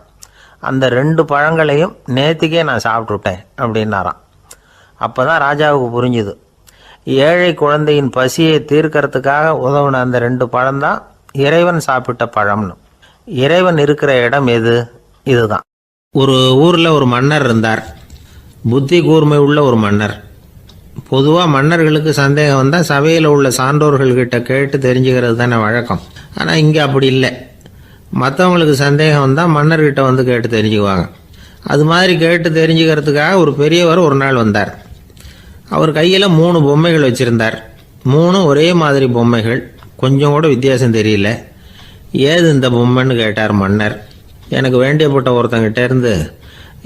S1: அந்த 2 பழங்களையும் நேற்றுக்கே நான் சாப்பிட்டுட்டேன் அப்படின்னாராம். அப்போ தான் ராஜாவுக்கு புரிஞ்சுது, ஏழை குழந்தையின் பசியை தீர்க்கறதுக்காக உதவுன அந்த 2 பழம்தான் இறைவன் சாப்பிட்ட பழம்னு. இறைவன் இருக்கிற இடம் எது? இதுதான். ஒரு ஊரில் ஒரு மன்னர் இருந்தார். புத்தி கூர்மை உள்ள ஒரு மன்னர். பொதுவாக மன்னர்களுக்கு சந்தேகம் வந்தால் சபையில் உள்ள சான்றோர்கள்கிட்ட கேட்டு தெரிஞ்சுக்கிறது தானே வழக்கம். ஆனால் இங்கே அப்படி இல்லை. மற்றவங்களுக்கு சந்தேகம் வந்தால் மன்னர்கிட்ட கேட்டு தெரிஞ்சுக்குவாங்க. அது மாதிரி கேட்டு தெரிஞ்சுக்கிறதுக்காக ஒரு பெரியவர் ஒரு நாள் வந்தார். அவர் கையில் 3 பொம்மைகள் வச்சுருந்தார். 3 ஒரே மாதிரி பொம்மைகள், கொஞ்சம் கூட வித்தியாசம் தெரியல. ஏது இந்த பொம்மைன்னு கேட்டார் மன்னர். எனக்கு வேண்டியப்பட்ட ஒருத்தங்கிட்ட இருந்து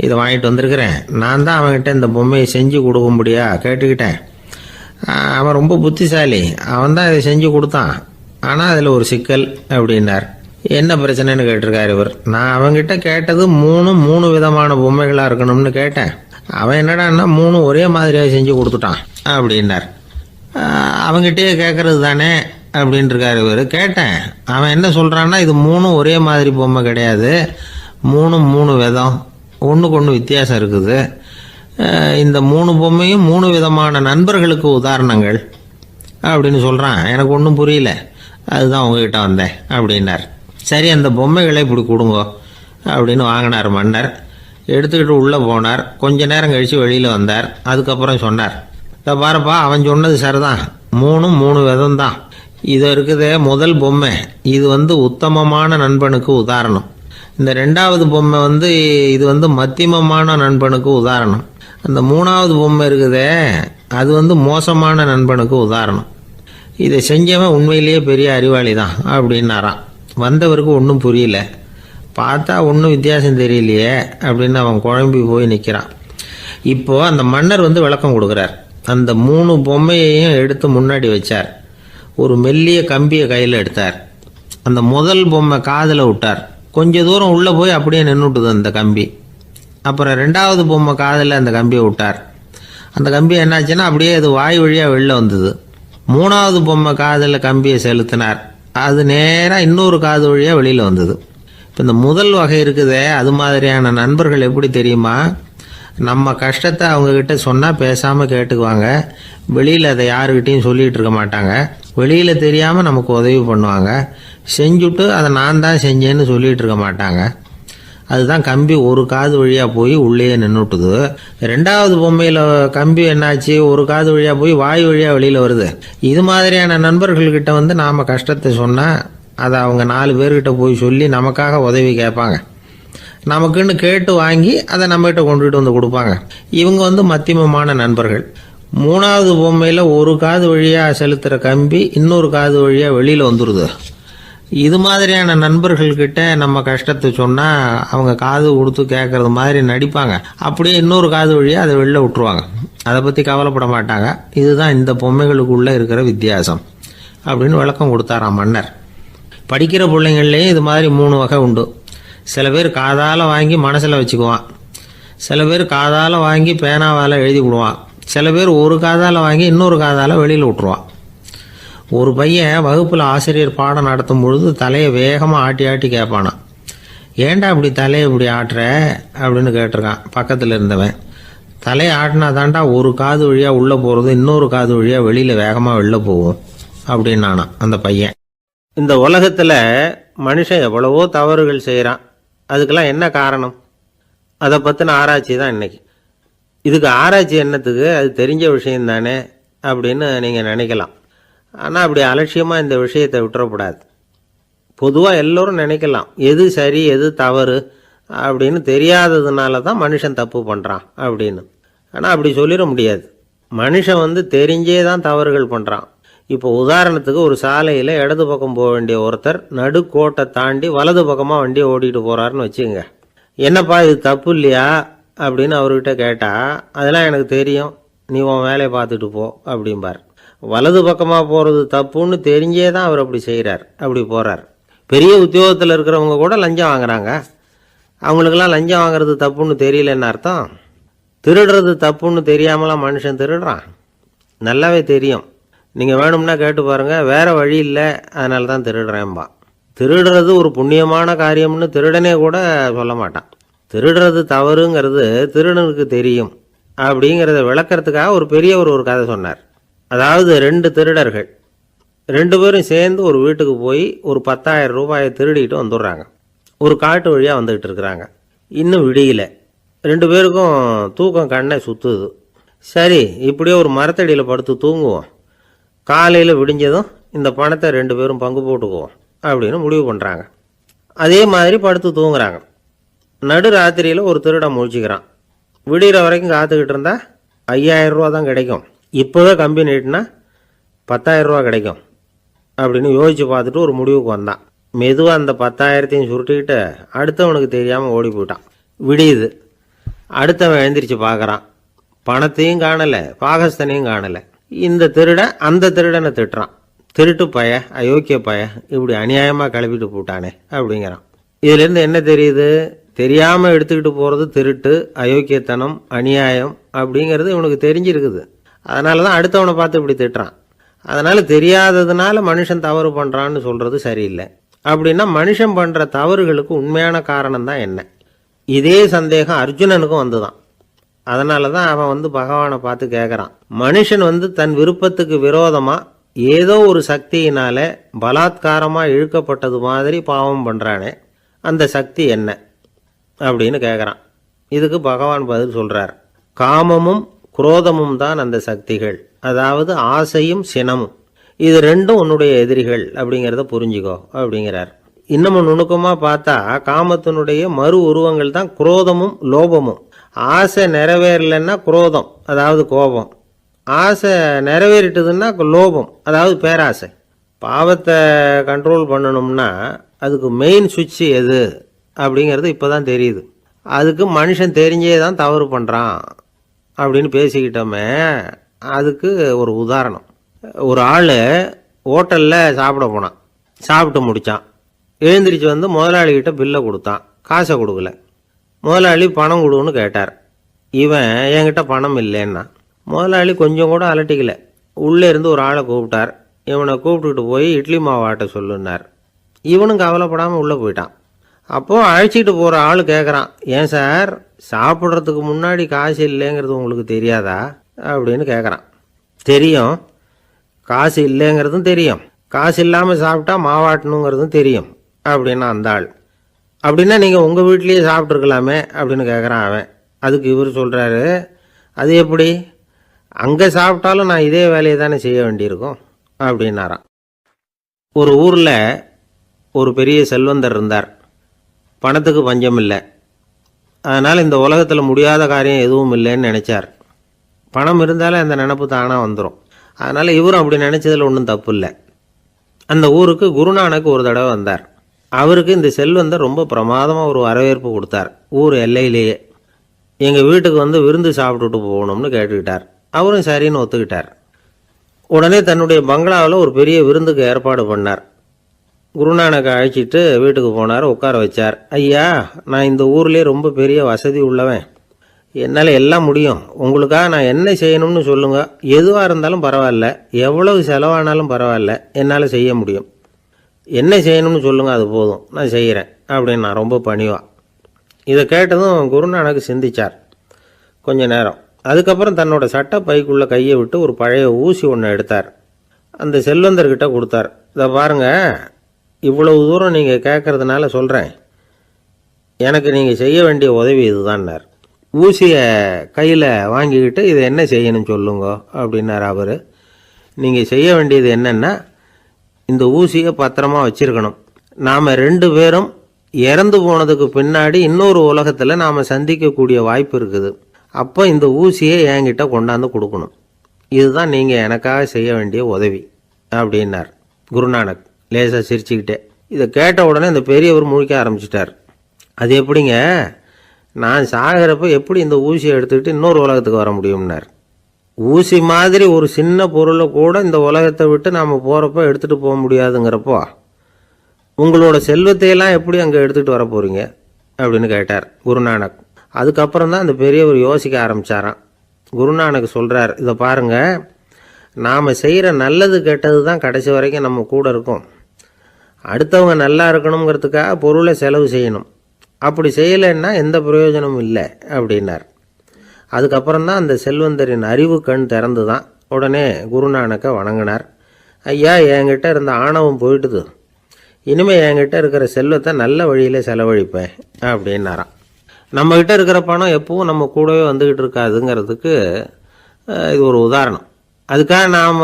S1: இதை வாங்கிட்டு வந்திருக்கிறேன், நான் தான் அவன்கிட்ட இந்த பொம்மையை செஞ்சு கொடுக்கும்படியா கேட்டுக்கிட்டேன். அவன் ரொம்ப புத்திசாலி, அவன் தான் இதை செஞ்சு கொடுத்தான். ஆனால் அதில் ஒரு சிக்கல் அப்படின்னார். என்ன பிரச்சனைன்னு கேட்டிருக்கார் இவர். நான் அவன்கிட்ட கேட்டது 3 விதமான பொம்மைகளாக இருக்கணும்னு கேட்டேன். அவன் என்னடான்னா 3 ஒரே மாதிரியாக செஞ்சு கொடுத்துட்டான் அப்படின்னார். அவங்ககிட்டயே கேட்கறது தானே அப்படின்ட்டுருக்காரு இவர். கேட்டேன், அவன் என்ன சொல்கிறான்னா, இது 3 ஒரே மாதிரி பொம்மை கிடையாது, 3 விதம், ஒன்றுக்கு ஒன்று வித்தியாசம் இருக்குது. இந்த 3 பொம்மையும் 3 விதமான நண்பர்களுக்கு உதாரணங்கள் அப்படின்னு சொல்கிறான். எனக்கு ஒன்றும் புரியல, அதுதான் உங்ககிட்ட வந்தேன் அப்படின்னார். சரி, அந்த பொம்மைகளை இப்படி கொடுங்கோ அப்படின்னு வாங்கினார் மன்னர். எடுத்துக்கிட்டு உள்ளே போனார். கொஞ்ச நேரம் கழித்து வெளியில் வந்தார். அதுக்கப்புறம் சொன்னார், இதை பாருப்பா, அவன் சொன்னது சரிதான், 3 விதம்தான். இது இருக்குதே முதல் பொம்மை, இது உத்தமமான நண்பனுக்கு உதாரணம். இந்த 2வது பொம்மை இது மத்தியமமான நண்பனுக்கு உதாரணம். அந்த 3வது பொம்மை இருக்குதே அது மோசமான நண்பனுக்கு உதாரணம். இதை செஞ்சவன் உண்மையிலேயே பெரிய அறிவாளி தான் அப்படின்னாராம். வந்தவருக்கு ஒன்றும் புரியல. பார்த்தா ஒன்றும் வித்தியாசம் தெரியலையே அப்படின்னு அவன் குழம்பி போய் நிற்கிறான். இப்போது அந்த மன்னர் விளக்கம் கொடுக்குறார். அந்த 3 பொம்மையையும் எடுத்து முன்னாடி வச்சார். ஒரு மெல்லிய கம்பியை கையில் எடுத்தார். அந்த முதல் பொம்மை காதில் விட்டார். கொஞ்ச தூரம் உள்ளே போய் அப்படியே நின்றுட்டுது அந்த கம்பி. அப்புறம் 2வது பொம்மை காதில் அந்த கம்பியை விட்டார். அந்த கம்பி என்னாச்சுன்னா அப்படியே அது வாய் வழியாக வெளில வந்தது. 3வது பொம்மை காதில் கம்பியை செலுத்தினார். அது நேராக இன்னொரு காது வழியாக வெளியில் வந்தது. இப்போ இந்த முதல் வகை இருக்குதே, அது மாதிரியான நண்பர்கள் எப்படி தெரியுமா? நம்ம கஷ்டத்தை அவங்கக்கிட்ட சொன்னால் பேசாமல் கேட்டுக்குவாங்க. வெளியில் அதை யாருக்கிட்டையும் சொல்லிகிட்டு இருக்க மாட்டாங்க. வெளியில் தெரியாமல் நமக்கு உதவி பண்ணுவாங்க. செஞ்சுட்டு அதை நான் தான் செஞ்சேன்னு சொல்லிகிட்டு இருக்க மாட்டாங்க. அதுதான் கம்பி ஒரு காது வழியாக போய் உள்ளே நின்றுட்டுது. 2வது பொம்மையில் கம்பி என்னாச்சு, ஒரு காது வழியாக போய் வாய் வழியாக வெளியில் வருது. இது மாதிரியான நண்பர்கள்கிட்ட நாம் கஷ்டத்தை சொன்னால் அதை அவங்க 4 பேர்கிட்ட போய் சொல்லி நமக்காக உதவி கேட்பாங்க. நமக்குன்னு கேட்டு வாங்கி அதை நம்மகிட்ட கொண்டுகிட்டு கொடுப்பாங்க. இவங்க மத்தியமமான நண்பர்கள். 3வது பொம்மையில் ஒரு காது வழியாக செலுத்துகிற கம்பி இன்னொரு காது வழியாக வெளியில் வந்துடுது. இது மாதிரியான நண்பர்கள்கிட்ட நம்ம கஷ்டத்தை சொன்னால் அவங்க காது கொடுத்து கேட்குறது மாதிரி நடிப்பாங்க. அப்படியே இன்னொரு காது வழியாக அதை வெளில விட்டுருவாங்க. அதை பற்றி கவலைப்பட மாட்டாங்க. இதுதான் இந்த பொம்மைகளுக்குள்ளே இருக்கிற வித்தியாசம் அப்படின்னு விளக்கம் கொடுத்தாராம் மன்னர். படிக்கிற பிள்ளைங்கள்லேயும் இது மாதிரி 3 வகை உண்டு. சில பேர் காதால் வாங்கி மனசில் வச்சுக்குவான். சில பேர் காதால் வாங்கி பேனாவால் எழுதி விடுவான். சில பேர் ஒரு காதால் வாங்கி இன்னொரு காதால் வெளியில் விட்டுருவான். ஒரு பையன் வகுப்பில் ஆசிரியர் பாடம் நடத்தும் பொழுது தலையை வேகமாக ஆட்டி ஆட்டி கேட்பானான். ஏன்டா இப்படி தலையை இப்படி ஆட்டுற அப்படின்னு கேட்டிருக்கான் பக்கத்தில் இருந்தவன். தலையை ஆட்டினா தாண்டா ஒரு காது வழியாக உள்ளே போகிறது, இன்னொரு காது வழியாக வெளியில் வேகமாக வெளில போகும் அப்படின்னானான் அந்த பையன். இந்த உலகத்தில் மனுஷன் எவ்வளவோ தவறுகள் செய்கிறான். அதுக்கெல்லாம் என்ன காரணம்? அதை பற்றின ஆராய்ச்சி தான் இன்றைக்கி. இதுக்கு ஆராய்ச்சி என்னத்துக்கு, அது தெரிஞ்ச விஷயம் தானே அப்படின்னு நீங்கள் நினைக்கலாம். ஆனால் அப்படி அலட்சியமாக இந்த விஷயத்தை விட்டுறக்கூடாது. பொதுவாக எல்லோரும் நினைக்கலாம் எது சரி எது தவறு அப்படின்னு தெரியாததுனால தான் மனுஷன் தப்பு பண்ணுறான் அப்படின்னு. ஆனால் அப்படி சொல்லிட முடியாது. மனுஷன் தெரிஞ்சே தான் தவறுகள் பண்ணுறான். இப்போ உதாரணத்துக்கு ஒரு சாலையில் இடது பக்கம் போக வேண்டிய ஒருத்தர் நடுக்கோட்டை தாண்டி வலது பக்கமாக வண்டியை ஓட்டிகிட்டு போகிறாருன்னு வச்சுங்க. என்னப்பா இது தப்பு இல்லையா அப்படின்னு அவர்கிட்ட கேட்டால், அதெல்லாம் எனக்கு தெரியும், நீ உன் வேலையை பார்த்துட்டு போ அப்படிம்பார். வலது பக்கமாக போகிறது தப்புன்னு தெரிஞ்சே தான் அவர் அப்படி செய்கிறார், அப்படி போகிறார். பெரிய உத்தியோகத்தில் இருக்கிறவங்க கூட லஞ்சம் வாங்குறாங்க. அவங்களுக்கெல்லாம் லஞ்சம் வாங்குறது தப்புன்னு தெரியலன்னு அர்த்தம். திருடுறது தப்புன்னு தெரியாமலாம் மனுஷன் திருடுறான். நல்லாவே தெரியும். நீங்கள் வேணும்னா கேட்டு பாருங்கள், வேறு வழி இல்லை அதனால தான் திருடுறேன்பா. திருடுறது ஒரு புண்ணியமான காரியம்னு திருடனே கூட சொல்ல மாட்டான். திருடுறது தவறுங்கிறது திருடனுக்கு தெரியும் அப்படிங்கிறத விளக்கிறதுக்காக ஒரு பெரியவர் ஒரு கதை சொன்னார். அதாவது 2 திருடர்கள் 2 பேரும் சேர்ந்து ஒரு வீட்டுக்கு போய் ஒரு 10,000 ரூபாயை திருடிட்டு வந்துடுறாங்க. ஒரு காட்டு வழியாக வந்துக்கிட்டு இருக்கிறாங்க. இன்னும் விடியல. 2 பேருக்கும் தூக்கம் கண்ணை சுற்றுது. சரி, இப்படியே ஒரு மரத்தடியில் படுத்து தூங்குவோம், காலையில் விடிஞ்சதும் இந்த பணத்தை 2 பேரும் பங்கு போட்டுக்குவோம் அப்படின்னு முடிவு பண்ணுறாங்க. அதே மாதிரி படுத்து தூங்குறாங்க. நடு ராத்திரியில் ஒரு திருடன் முழிச்சிக்கிறான். விடிகிற வரைக்கும் காத்துக்கிட்டு இருந்தால் 5,000 ரூபா தான் கிடைக்கும், இப்போவே கம்பி நீட்டினா 10,000 ரூபா கிடைக்கும் அப்படின்னு யோசித்து பார்த்துட்டு ஒரு முடிவுக்கு வந்தான். மெதுவாக அந்த 10,000த்தையும் சுருட்டிக்கிட்டு அடுத்தவனுக்கு தெரியாமல் ஓடி போயிட்டான். விடியுது. அடுத்தவன் எழுந்திரிச்சு பார்க்குறான். பணத்தையும் காணலை, பாகஸ்தனையும் காணலை. இந்த திருடன் அந்த திருடனை திட்டுறான். திருட்டு பய, அயோக்கிய பய, இப்படி அநியாயமாக கிளப்பிட்டு போட்டானே அப்படிங்கிறான். இதுலேருந்து என்ன தெரியுது? தெரியாமல் எடுத்துக்கிட்டு போகிறது திருட்டு, அயோக்கியத்தனம், அநியாயம் அப்படிங்கிறது இவனுக்கு தெரிஞ்சிருக்குது. அதனால தான் அடுத்தவனை பார்த்து இப்படி திட்டுறான். அதனால் தெரியாததுனால மனுஷன் தவறு பண்ணுறான்னு சொல்கிறது சரியில்லை. அப்படின்னா மனுஷன் பண்ணுற தவறுகளுக்கு உண்மையான காரணம் தான் என்ன? இதே சந்தேகம் அர்ஜுனனுக்கும் வந்துதான். அதனால தான் அவன் வந்து பகவானை பார்த்து கேட்குறான், மனுஷன் வந்து தன் விருப்பத்துக்கு விரோதமாக ஏதோ ஒரு சக்தியினால பலாத்காரமாக இழுக்கப்பட்டது மாதிரி பாவம் பண்ணுறானே, அந்த சக்தி என்ன அப்படின்னு கேட்குறான். இதுக்கு பகவான் பதில் சொல்கிறார், காமமும் குரோதமும் தான் அந்த சக்திகள், அதாவது ஆசையும் சினமும். இது ரெண்டும் உன்னுடைய எதிரிகள் அப்படிங்கிறத புரிஞ்சுக்கோ அப்படிங்கிறார். இன்னமும் நுணுக்கமாக பார்த்தா காமத்தினுடைய மறு உருவங்கள் தான் குரோதமும் லோபமும். ஆசை நிறைவேறலைன்னா குரோதம், அதாவது கோபம். ஆசை நிறைவேறிட்டதுன்னா லோபம், அதாவது பேராசை. பாவத்தை கண்ட்ரோல் பண்ணணும்னா அதுக்கு மெயின் சுவிட்ச் எது அப்படிங்கிறது இப்போ தான் தெரியுது. அதுக்கு மனுஷன் தெரிஞ்சே தான் தவறு பண்ணுறான் அப்படின்னு பேசிக்கிட்டோமே. அதுக்கு ஒரு உதாரணம், ஒரு ஆள் ஹோட்டலில் சாப்பிட போனான், சாப்பிட்டு முடித்தான், எழுந்திரிச்சு வந்து முதலாளிகிட்ட பில்லை கொடுத்தான், காசை கொடுக்கல. முதலாளி பணம் கொடுன்னு கேட்டார். இவன் என்கிட்ட பணம் இல்லைன்னா. முதலாளி கொஞ்சம் கூட அலட்டிக்கல, உள்ளே இருந்து ஒரு ஆளை கூப்பிட்டார். இவனை கூப்பிட்டுக்கிட்டு போய் இட்லி மாவு ஆட்ட சொல்லுன்னார். இவனும் கவலைப்படாமல் உள்ளே போயிட்டான். அப்போது அழைச்சிக்கிட்டு போகிற ஆள் கேட்குறான், ஏன் சார் சாப்பிட்றதுக்கு முன்னாடி காசு இல்லைங்கிறது உங்களுக்கு தெரியாதா அப்படின்னு கேட்குறான். தெரியும், காசு இல்லைங்கிறதும் தெரியும், காசு இல்லாமல் சாப்பிட்டா மாவாட்டணுங்கிறதும் தெரியும் அப்படின்னா அந்த ஆள். அப்படின்னா நீங்கள் உங்கள் வீட்லேயே சாப்பிட்ருக்கலாமே அப்படின்னு கேட்குறான் அவன். அதுக்கு இவர் சொல்கிறாரு, அது எப்படி, அங்கே சாப்பிட்டாலும் நான் இதே வேலையை தானே செய்ய வேண்டியிருக்கும் அப்படின்னாராம். ஒரு ஊரில் ஒரு பெரிய செல்வந்தர் இருந்தார். பணத்துக்கு பஞ்சம் இல்லை. அதனால் இந்த உலகத்தில் முடியாத காரியம் எதுவும் இல்லைன்னு நினச்சார். பணம் இருந்தாலும் அந்த நினப்பு தானாக வந்துடும். அதனால் இவரும் அப்படி நினச்சதில் ஒன்றும் தப்பு இல்லை. அந்த ஊருக்கு குருநானக் ஒரு தடவை வந்தார். அவருக்கு இந்த செல்வந்தர் ரொம்ப பிரமாதமாக ஒரு வரவேற்பு கொடுத்தார். ஊர் எல்லையிலேயே எங்கள் வீட்டுக்கு வந்து விருந்து சாப்பிட்டுட்டு போகணும்னு கேட்டுக்கிட்டார். அவரும் சரின்னு ஒத்துக்கிட்டார். உடனே தன்னுடைய பங்களாவில் ஒரு பெரிய விருந்துக்கு ஏற்பாடு பண்ணார். குருநானக்கை அழைச்சிட்டு வீட்டுக்கு போனார், உட்கார வச்சார். ஐயா, நான் இந்த ஊர்லேயே ரொம்ப பெரிய வசதி உள்ளவன், என்னால் எல்லாம் முடியும், உங்களுக்காக நான் என்ன செய்யணும்னு சொல்லுங்கள், எதுவாக இருந்தாலும் பரவாயில்ல, எவ்வளவு செலவானாலும் பரவாயில்ல, என்னால் செய்ய முடியும், என்ன செய்யணும்னு சொல்லுங்கள், அது போதும், நான் செய்கிறேன் அப்படின்னு நான் ரொம்ப பணிவா. இதை கேட்டதும் குருநானக் சிந்திச்சார் கொஞ்ச நேரம். அதுக்கப்புறம் தன்னோட சட்டை பைக்குள்ளே கையை விட்டு ஒரு பழைய ஊசி ஒன்று எடுத்தார். அந்த செல்வந்தர்கிட்ட கொடுத்தார். இதை பாருங்கள், இவ்வளவு தூரம் நீங்கள் கேட்கறதுனால சொல்கிறேன், எனக்கு நீங்கள் செய்ய வேண்டிய உதவி இதுதான்னார். ஊசியை கையில் வாங்கிக்கிட்டு இதை என்ன செய்யணும்னு சொல்லுங்க அப்படின்னார் அவர். நீங்கள் செய்ய வேண்டியது என்னென்னா, இந்த ஊசியை பத்திரமா வச்சுருக்கணும். நாம் 2 பேரும் இறந்து போனதுக்கு பின்னாடி இன்னொரு உலகத்தில் நாம் சந்திக்கக்கூடிய வாய்ப்பு இருக்குது. அப்போ இந்த ஊசியை என்கிட்ட கொண்டாந்து கொடுக்கணும். இதுதான் நீங்கள் எனக்காக செய்ய வேண்டிய உதவி அப்படின்னார் குருநானக் லேசாக சிரிச்சுக்கிட்டே. இதை கேட்ட உடனே இந்த பெரியவர் முழிக்க ஆரம்பிச்சிட்டார். அது எப்படிங்க, நான் சாகிறப்ப எப்படி இந்த ஊசியை எடுத்துக்கிட்டு இன்னொரு உலகத்துக்கு வர முடியும்னார். ஊசி மாதிரி ஒரு சின்ன பொருளை கூட இந்த உலகத்தை விட்டு நாம் போகிறப்ப எடுத்துகிட்டு போக முடியாதுங்கிறப்போ உங்களோட செல்வத்தையெல்லாம் எப்படி அங்கே எடுத்துகிட்டு வர போகிறீங்க அப்படின்னு கேட்டார் குருநானக். அதுக்கப்புறம் தான் அந்த பெரியவர் யோசிக்க ஆரம்பித்தாராம். குருநானக் சொல்கிறார், இதை பாருங்கள், நாம் செய்கிற நல்லது கெட்டது தான் கடைசி வரைக்கும் நம்ம கூட இருக்கும். அடுத்தவங்க நல்லா இருக்கணுங்கிறதுக்காக பொருளை செலவு செய்யணும், அப்படி செய்யலைன்னா எந்த பிரயோஜனமும் இல்லை அப்படின்னார். அதுக்கப்புறம் தான் அந்த செல்வந்தரின் அறிவு கண் திறந்து தான். உடனே குருநானக்கை வணங்கினார். ஐயா, என்கிட்ட இருந்த ஆணவம் போயிட்டுது, இனிமேல் என்கிட்ட இருக்கிற செல்வத்தை நல்ல வழியில் செலவழிப்பேன் அப்படின்னாராம். நம்மக்கிட்ட இருக்கிற பணம் எப்பவும் நம்ம கூடவே வந்துக்கிட்டு இருக்காதுங்கிறதுக்கு இது ஒரு உதாரணம். அதுக்காக நாம்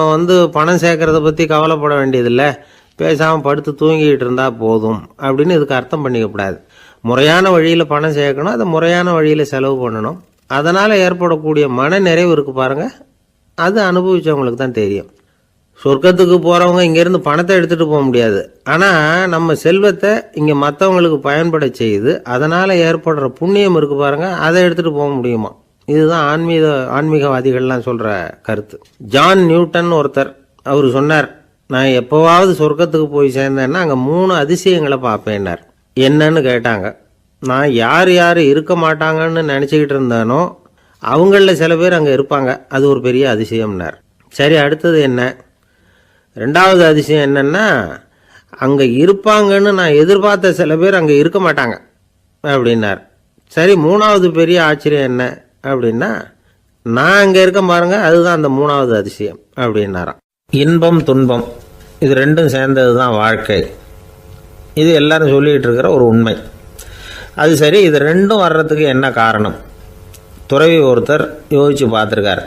S1: பணம் சேர்க்கறத பற்றி கவலைப்பட வேண்டியதில்லை, பேசாமல் படுத்து தூங்கிக்கிட்டு இருந்தால் போதும் அப்படின்னு இதுக்கு அர்த்தம் பண்ணிக்கக்கூடாது. முறையான வழியில் பணம் சேர்க்கணும், அதை முறையான வழியில் செலவு பண்ணணும். அதனால் ஏற்படக்கூடிய மன நிறைவு இருக்குது பாருங்கள், அது அனுபவித்தவங்களுக்கு தான் தெரியும். சொர்க்கத்துக்கு போகிறவங்க இங்கேருந்து பணத்தை எடுத்துகிட்டு போக முடியாது, ஆனால் நம்ம செல்வத்தை இங்கே மற்றவங்களுக்கு பயன்பட செய்து அதனால் ஏற்படுற புண்ணியம் இருக்குது பாருங்கள், அதை எடுத்துகிட்டு போக முடியுமா. இதுதான் ஆன்மீகவாதிகள்லாம் சொல்கிற கருத்து. ஜான் நியூட்டன் ஒருத்தர், அவர் சொன்னார், நான் எப்போவாவது சொர்க்கத்துக்கு போய் சேர்ந்தேன்னா அங்கே 3 அதிசயங்களை பார்ப்பேன்னார். என்னன்னு கேட்டாங்க. நான் யார் யார் இருக்க மாட்டாங்கன்னு நினச்சிக்கிட்டு இருந்தானோ அவங்களில் சில பேர் அங்கே இருப்பாங்க, அது ஒரு பெரிய அதிசயம்னார். சரி, அடுத்தது என்ன? 2வது அதிசயம் என்னன்னா, அங்கே இருப்பாங்கன்னு நான் எதிர்பார்த்த சில பேர் அங்கே இருக்க மாட்டாங்க அப்படின்னார். சரி, 3வது பெரிய ஆச்சரியம் என்ன அப்படின்னா, நான் அங்கே இருக்க பாருங்க, அதுதான் அந்த மூணாவது அதிசயம் அப்படின்னாராம். இன்பம் துன்பம் இது ரெண்டும் சேர்ந்தது தான் வாழ்க்கை. இது எல்லாரும் சொல்லிகிட்டு இருக்கிற ஒரு உண்மை. அது சரி, இது ரெண்டும் வர்றதுக்கு என்ன காரணம்? துறவி ஒருத்தர் யோசித்து பார்த்துருக்கார்.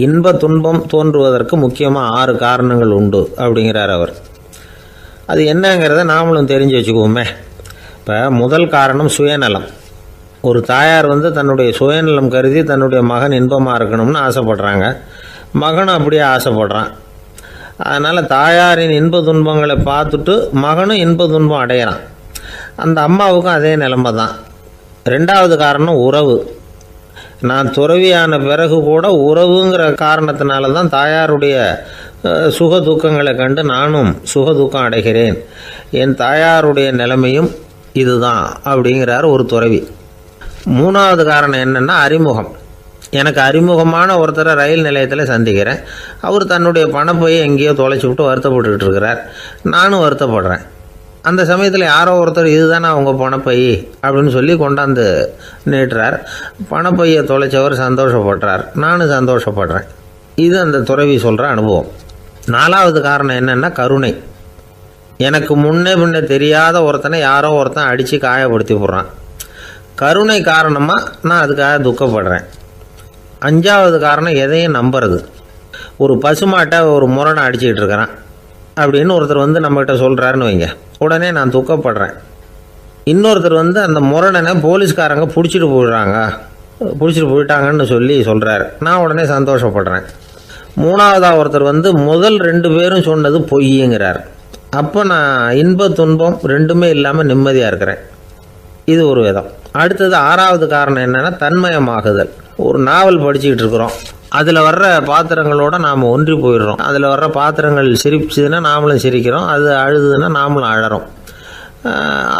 S1: இன்ப துன்பம் தோன்றுவதற்கு முக்கியமாக 6 காரணங்கள் உண்டு அப்படிங்கிறார் அவர். அது என்னங்கிறத நாமளும் தெரிஞ்சு வச்சுக்குவோமே. இப்போ முதல் காரணம் சுயநலம். ஒரு தாயார் தன்னுடைய சுயநலம் கருதி தன்னுடைய மகன் இன்பமாக இருக்கணும்னு ஆசைப்படுறாங்க. மகனும் அப்படியே ஆசைப்படுறான். அதனால் தாயாரின் இன்ப துன்பங்களை பார்த்துட்டு மகனும் இன்ப துன்பம் அடையிறான். அந்த அம்மாவுக்கும் அதே நிலைமை தான். 2வது காரணம் உறவு. நான் துறவியான பிறகு கூட உறவுங்கிற காரணத்தினால தான் தாயாருடைய சுக துக்கங்களை கண்டு நானும் சுக துக்கம் அடைகிறேன். என் தாயாருடைய நிலைமையும் இதுதான் அப்படிங்கிறார் ஒரு துறவி. 3வது காரணம் என்னென்னா அறிமுகம். எனக்கு அறிமுகமான ஒருத்தரை ரயில் நிலையத்தில் சந்திக்கிறேன். அவர் தன்னுடைய பணப்பையை எங்கேயோ தொலைச்சி விட்டு வருத்தப்பட்டுக்கிட்டு இருக்கிறார். நானும் வருத்தப்படுறேன். அந்த சமயத்தில் யாரோ ஒருத்தர் இதுதானே அவங்க பணப்பை அப்படின்னு சொல்லி கொண்டாந்து நீட்டுறார். பணப்பையை தொலைச்சவர் சந்தோஷப்படுறார், நானும் சந்தோஷப்படுறேன். இது அந்த துறவி சொல்கிற அனுபவம். 4வது காரணம் என்னென்னா கருணை. எனக்கு முன்னே தெரியாத ஒருத்தனை யாரோ ஒருத்தன் அடித்து காயப்படுத்தி போடுறான். கருணை காரணமாக நான் அதுக்காக துக்கப்படுறேன். 5வது காரணம் எதையும் நம்புறது. ஒரு பசுமாட்டை ஒரு முரணை அடிச்சுக்கிட்டு இருக்கிறான் அப்படின்னு ஒருத்தர் நம்மகிட்ட சொல்கிறாருன்னு வைங்க, உடனே நான் துக்கப்படுறேன். இன்னொருத்தர் அந்த முரணனை போலீஸ்காரங்க பிடிச்சிட்டு போயிட்டாங்கன்னு சொல்லி சொல்கிறாரு, நான் உடனே சந்தோஷப்படுறேன். 3வதாக ஒருத்தர் முதல் 2 பேரும் சொன்னது பொய்யுங்கிறார். அப்போ நான் இன்ப துன்பம் ரெண்டுமே இல்லாமல் நிம்மதியாக இருக்கிறேன். இது ஒரு விதம். அடுத்தது 6வது காரணம் என்னென்னா தன்மயமாகுதல். ஒரு நாவல் படிச்சுக்கிட்டு இருக்கிறோம், அதில் வர்ற பாத்திரங்களோடு நாம் ஒன்றி போயிடுறோம். அதில் வர்ற பாத்திரங்கள் சிரிச்சுதுன்னா நாமளும் சிரிக்கிறோம், அது அழுதுன்னா நாமளும் அழறோம்.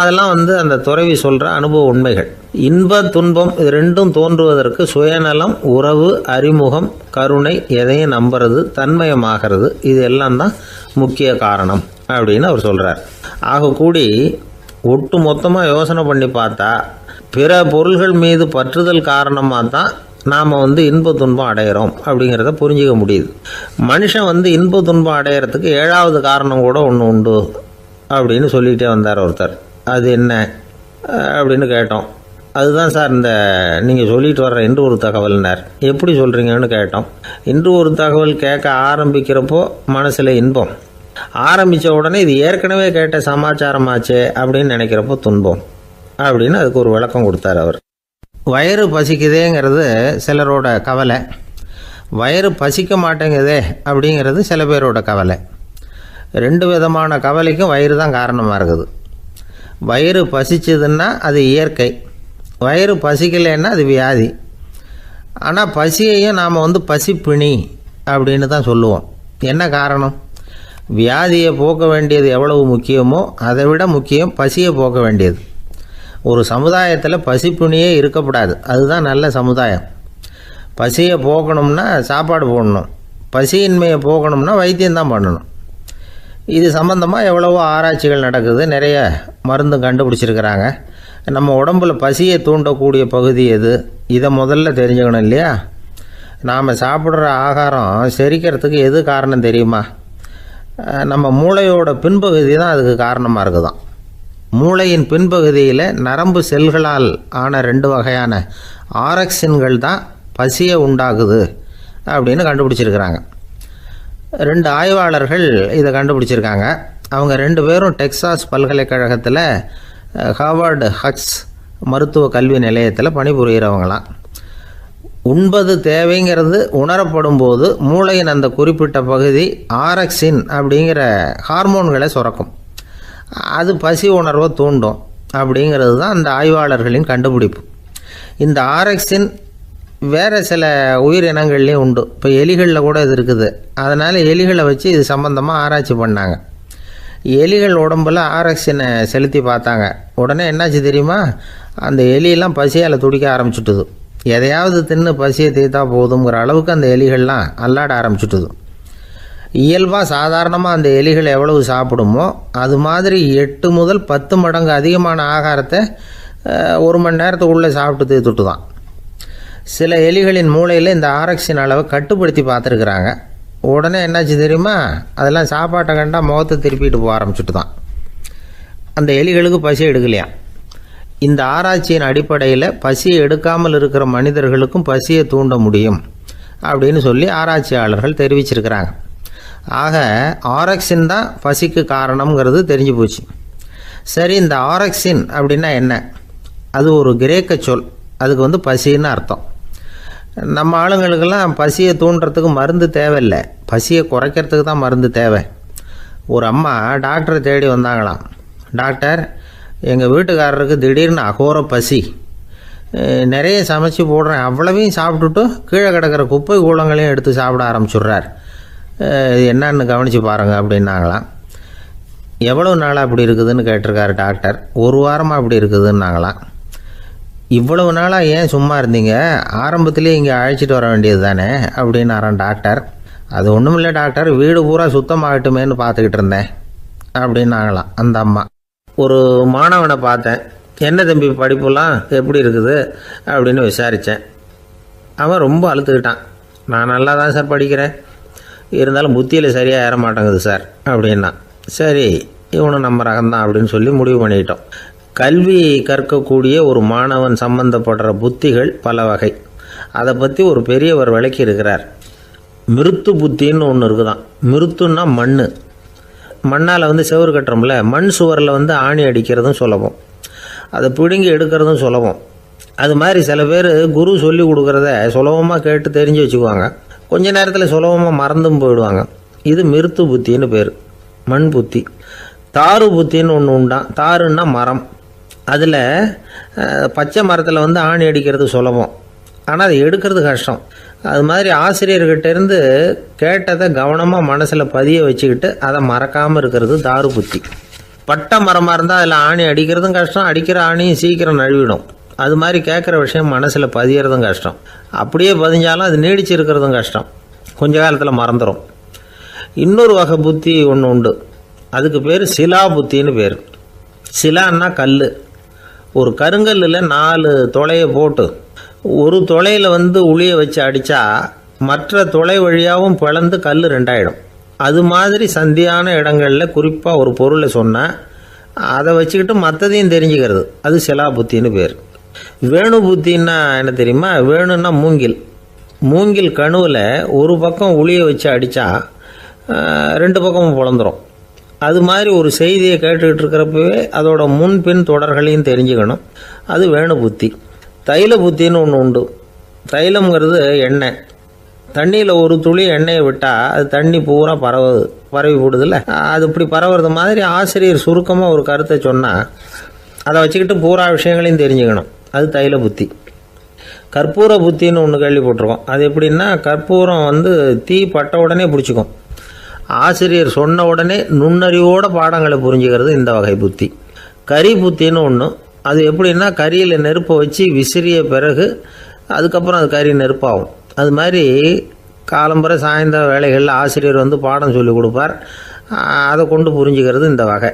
S1: அதெல்லாம் அந்த துறவி சொல்கிற அனுபவ உண்மைகள். இன்ப துன்பம் இது ரெண்டும் தோன்றுவதற்கு சுயநலம், உறவு, அறிமுகம், கருணை, எதையும் நம்புறது, தன்மயமாகிறது, இது எல்லாம் தான் முக்கிய காரணம் அப்படின்னு அவர் சொல்கிறார். ஆகக்கூடி ஒட்டு மொத்தமாக யோசனை பண்ணி பார்த்தா பிற பொருள்கள் மீது பற்றுதல் காரணமாக தான் நாம் இன்ப துன்பம் அடைகிறோம் அப்படிங்கிறத புரிஞ்சிக்க முடியுது. மனுஷன் இன்ப துன்பம் அடையிறதுக்கு 7வது காரணம் கூட ஒன்று உண்டு அப்படின்னு சொல்லிகிட்டே வந்தார் ஒருத்தர். அது என்ன அப்படின்னு கேட்டோம். அதுதான் சார் இந்த நீங்கள் சொல்லிட்டு வர்ற இன்று ஒரு தகவல்னார். எப்படி சொல்கிறீங்கன்னு கேட்டோம். இன்று ஒரு தகவல் கேட்க ஆரம்பிக்கிறப்போ மனசில் இன்பம், ஆரம்பித்த உடனே இது ஏற்கனவே கேட்ட சமாச்சாரமாச்சே அப்படின்னு நினைக்கிறப்போ துன்பம் அப்படின்னு அதுக்கு ஒரு விளக்கம் கொடுத்தார் அவர். வயிறு பசிக்குதேங்கிறது சிலரோட கவலை, வயிறு பசிக்க மாட்டேங்குதே அப்படிங்கிறது சில பேரோட கவலை. 2 விதமான கவலைக்கும் வயிறு தான் காரணமாக இருக்குது. வயிறு பசிச்சதுன்னா அது இயற்கை, வயிறு பசிக்கலைன்னா அது வியாதி. ஆனால் பசியையும் நாம் பசிப்பிணி அப்படின்னு தான் சொல்லுவோம். என்ன காரணம்? வியாதியை போக்க வேண்டியது எவ்வளவு முக்கியமோ அதை விட முக்கியம் பசியை போக்க வேண்டியது. ஒரு சமுதாயத்தில் பசிப்பிணியே இருக்கக்கூடாது, அதுதான் நல்ல சமுதாயம். பசியை போக்கணும்னா சாப்பாடு போடணும், பசியின்மையை போக்கணும்னா வைத்தியம்தான் பண்ணணும். இது சம்பந்தமாக எவ்வளவோ ஆராய்ச்சிகள் நடக்குது, நிறைய மருந்து கண்டுபிடிச்சிருக்கிறாங்க. நம்ம உடம்புல பசியை தூண்டக்கூடிய பகுதி எது, இதை முதல்ல தெரிஞ்சுக்கணும் இல்லையா? நாம் சாப்பிட்ற ஆகாரம் செரிக்கிறதுக்கு எது காரணம் தெரியுமா? நம்ம மூளையோட பின்பகுதி தான் அதுக்கு காரணமாக இருக்குதாம். மூளையின் பின்பகுதியில் நரம்பு செல்களால் ஆன 2 வகையான ஆரக்சின்கள் தான் பசியை உண்டாகுது அப்படின்னு கண்டுபிடிச்சிருக்கிறாங்க. 2 ஆய்வாளர்கள் இதை கண்டுபிடிச்சிருக்காங்க. அவங்க 2 பேரும் டெக்சாஸ் பல்கலைக்கழகத்தில் ஹார்வர்டு ஹக்ஸ் மருத்துவ கல்வி நிலையத்தில் பணிபுரிகிறவங்களாம். உண்பது தேவைங்கிறது உணரப்படும் போது மூளையின் அந்த குறிப்பிட்ட பகுதி ஆரக்சின் அப்படிங்கிற ஹார்மோன்களை சுரக்கும். அது பசி உணர்வை தூண்டும் அப்படிங்கிறது தான் அந்த ஆய்வாளர்களின் கண்டுபிடிப்பு. இந்த ஆரக்சின் வேறு சில உயிரினங்கள்லேயும் உண்டு. இப்போ எலிகளில் கூட இது இருக்குது. அதனால் எலிகளை வச்சு இது சம்பந்தமாக ஆராய்ச்சி பண்ணாங்க. எலிகள் உடம்பில் ஆரக்சினை செலுத்தி பார்த்தாங்க. உடனே என்னாச்சு தெரியுமா? அந்த எலியெல்லாம் பசியால் துடிக்க ஆரம்பிச்சுட்டுது. எதையாவது தின்னு பசியை தீர்த்தா போதுங்கிற அளவுக்கு அந்த எலிகள்லாம் அல்லாட ஆரம்பிச்சுட்டுது. இயல்பாக சாதாரணமாக அந்த எலிகள் எவ்வளவு சாப்பிடுமோ அது மாதிரி 8 முதல் 10 மடங்கு அதிகமான ஆகாரத்தை 1 மணி நேரத்துக்குள்ளே சாப்பிட்டு தீர்த்துட்டு தான். சில எலிகளின் மூளையில் இந்த ஆரக்சின் அளவை கட்டுப்படுத்தி பார்த்துருக்குறாங்க. உடனே என்னாச்சு தெரியுமா, அதெல்லாம் சாப்பாட்டை கண்டா முகத்தை திருப்பிட்டு போக ஆரம்பிச்சுட்டு தான். அந்த எலிகளுக்கு பசி எடுக்கலையா. இந்த ஆராய்ச்சியின் அடிப்படையில் பசியை எடுக்காமல் இருக்கிற மனிதர்களுக்கும் பசியை தூண்ட முடியும் அப்படின்னு சொல்லி ஆராய்ச்சியாளர்கள் தெரிவிச்சிருக்கிறாங்க. ஆக ஆரக்சின் தான் பசிக்கு காரணம்ங்கிறது தெரிஞ்சு போச்சு. சரி, இந்த ஆரக்சின் அப்படின்னா என்ன? அது ஒரு கிரேக்க சொல். அதுக்கு பசின்னு அர்த்தம். நம்ம ஆளுங்களுக்கெல்லாம் பசியை தூண்டுறதுக்கு மருந்து தேவையில்லை, பசியை குறைக்கிறதுக்கு தான் மருந்து தேவை. ஒரு அம்மா டாக்டரை தேடி வந்தாங்களாம். டாக்டர், எங்கள் வீட்டுக்காரருக்கு திடீர்னு அகோர பசி, நிறைய சமைச்சு போடுறேன், அவ்வளவையும் சாப்பிட்டுட்டு கீழே கிடக்கிற குப்பை கூலங்களையும் எடுத்து சாப்பிட ஆரம்பிச்சுட்றார், என்னன்னு கவனித்து பாருங்கள் அப்படின்னாங்களாம். எவ்வளோ நாளாக அப்படி இருக்குதுன்னு கேட்டிருக்காரு டாக்டர். 1 வாரமாக அப்படி இருக்குதுன்னாங்களாம். இவ்வளவு நாளாக ஏன் சும்மா இருந்தீங்க, ஆரம்பத்திலே இங்கே அழைச்சிட்டு வர வேண்டியது தானே அப்படின்னாரான் டாக்டர். அது ஒன்றும் இல்லை டாக்டர், வீடு பூரா சுத்தமாகட்டுமேன்னு பார்த்துக்கிட்டு இருந்தேன் அப்படின்னாங்களாம் அந்த அம்மா. ஒரு மாணவனை பார்த்தேன், என்ன தம்பி படிப்புலாம் எப்படி இருக்குது அப்படின்னு விசாரித்தேன். அவன் ரொம்ப அழுத்துக்கிட்டான். நான் நல்லா தான் சார் படிக்கிறேன், இருந்தாலும் புத்தியில் சரியாக ஏற மாட்டேங்குது சார் அப்படின்னா. சரி, இவனும் நம்ம ரகம்தான் அப்படின்னு சொல்லி முடிவு பண்ணிக்கிட்டோம். கல்வி கற்கக்கூடிய ஒரு மாணவன் சம்பந்தப்படுற புத்திகள் பல வகை. அதை பற்றி ஒரு பெரியவர் விளக்கி இருக்கிறார். மிருத்து புத்தின்னு ஒன்று இருக்குதான். மிருத்துன்னா மண். மண்ணால் செவுறு கட்டுறோம்ல, மண் சுவரில் ஆணி அடிக்கிறதும் சுலபம், அதை பிடுங்கி எடுக்கிறதும் சுலபம். அது மாதிரி சில பேர் குரு சொல்லி கொடுக்குறத சுலபமாக கேட்டு தெரிஞ்சு வச்சுக்குவாங்க, கொஞ்ச நேரத்தில் சுலபமாக மறந்தும் போயிடுவாங்க. இது மிருத்து புத்தின்னு பேர், மண் புத்தி. தாரு புத்தின்னு ஒன்று உண்டான். தாருன்னா மரம். அதில் பச்சை மரத்தில் ஆணி அடிக்கிறது சுலபம், ஆனால் அதை எடுக்கிறது கஷ்டம். அது மாதிரி ஆசிரியர்கிட்டேருந்து கேட்டதை கவனமாக மனசில் பதிய வச்சுக்கிட்டு அதை மறக்காமல் இருக்கிறது தாரு புத்தி. பட்டை மரமாக இருந்தால் அதில் ஆணி அடிக்கிறதும் கஷ்டம், அடிக்கிற ஆணியும் சீக்கிரம் நழுவிடும். அது மாதிரி கேட்குற விஷயம் மனசில் பதியறதும் கஷ்டம். அப்படியே பதிஞ்சாலும் அது நீடிச்சு இருக்கிறதும் கஷ்டம், கொஞ்ச காலத்தில் மறந்துடும். இன்னொரு வகை புத்தி ஒன்று உண்டு, அதுக்கு பேர் சிலா புத்தின்னு பேர். சிலான்னா கல். ஒரு கருங்கல்லில் 4 துளையை போட்டு ஒரு துளையில் உளியை வச்சு அடித்தா மற்ற துளை வழியாகவும் பிளந்து கல் 2 ஆகிடும். அது மாதிரி சந்தியான இடங்களில் குறிப்பாக ஒரு பொருளை சொன்னால் அதை வச்சுக்கிட்டு மற்றதையும் தெரிஞ்சுக்கிறது, அது சிலா புத்தின்னு பேர். வேணு புத்தின்னா என்ன தெரியுமா? வேணுன்னா மூங்கில். மூங்கில் கணுவில் ஒரு பக்கம் உளியை வச்சு அடித்தா 2 பக்கமும் பிளந்துடும். அது மாதிரி ஒரு செய்தியை கேட்டுக்கிட்டு இருக்கிறப்பவே அதோட முன்பின் தொடர்களையும் தெரிஞ்சுக்கணும், அது வேணு புத்தி. தைல புத்தின்னு ஒன்று உண்டு. தைலம்ங்கிறது எண்ணெய். தண்ணியில் ஒரு துளி எண்ணெயை விட்டால் அது தண்ணி பூரா பரவி போடுதில்ல, அது இப்படி பரவுறது மாதிரி ஆசிரியர் சுருக்கமாக ஒரு கருத்தை சொன்னால் அதை வச்சுக்கிட்டு பூரா விஷயங்களையும் தெரிஞ்சுக்கணும், அது தைல புத்தி. கற்பூர புத்தின்னு ஒன்று கேள்விப்பட்டிருக்கோம். அது எப்படின்னா, கற்பூரம் தீ பட்ட உடனே பிடிச்சிக்கும். ஆசிரியர் சொன்ன உடனே நுண்ணறிவோட பாடங்களை புரிஞ்சுக்கிறது இந்த வகை புத்தி. கரி புத்தின்னு ஒன்று. அது எப்படின்னா, கரியில் நெருப்பை வச்சு விசிறிய பிறகு அதுக்கப்புறம் அது கறி நெருப்பாகும். அது மாதிரி காலம்பரை சாயந்தர வேலைகளில் ஆசிரியர் பாடம் சொல்லி கொடுப்பார், அதை கொண்டு புரிஞ்சுக்கிறது இந்த வகை.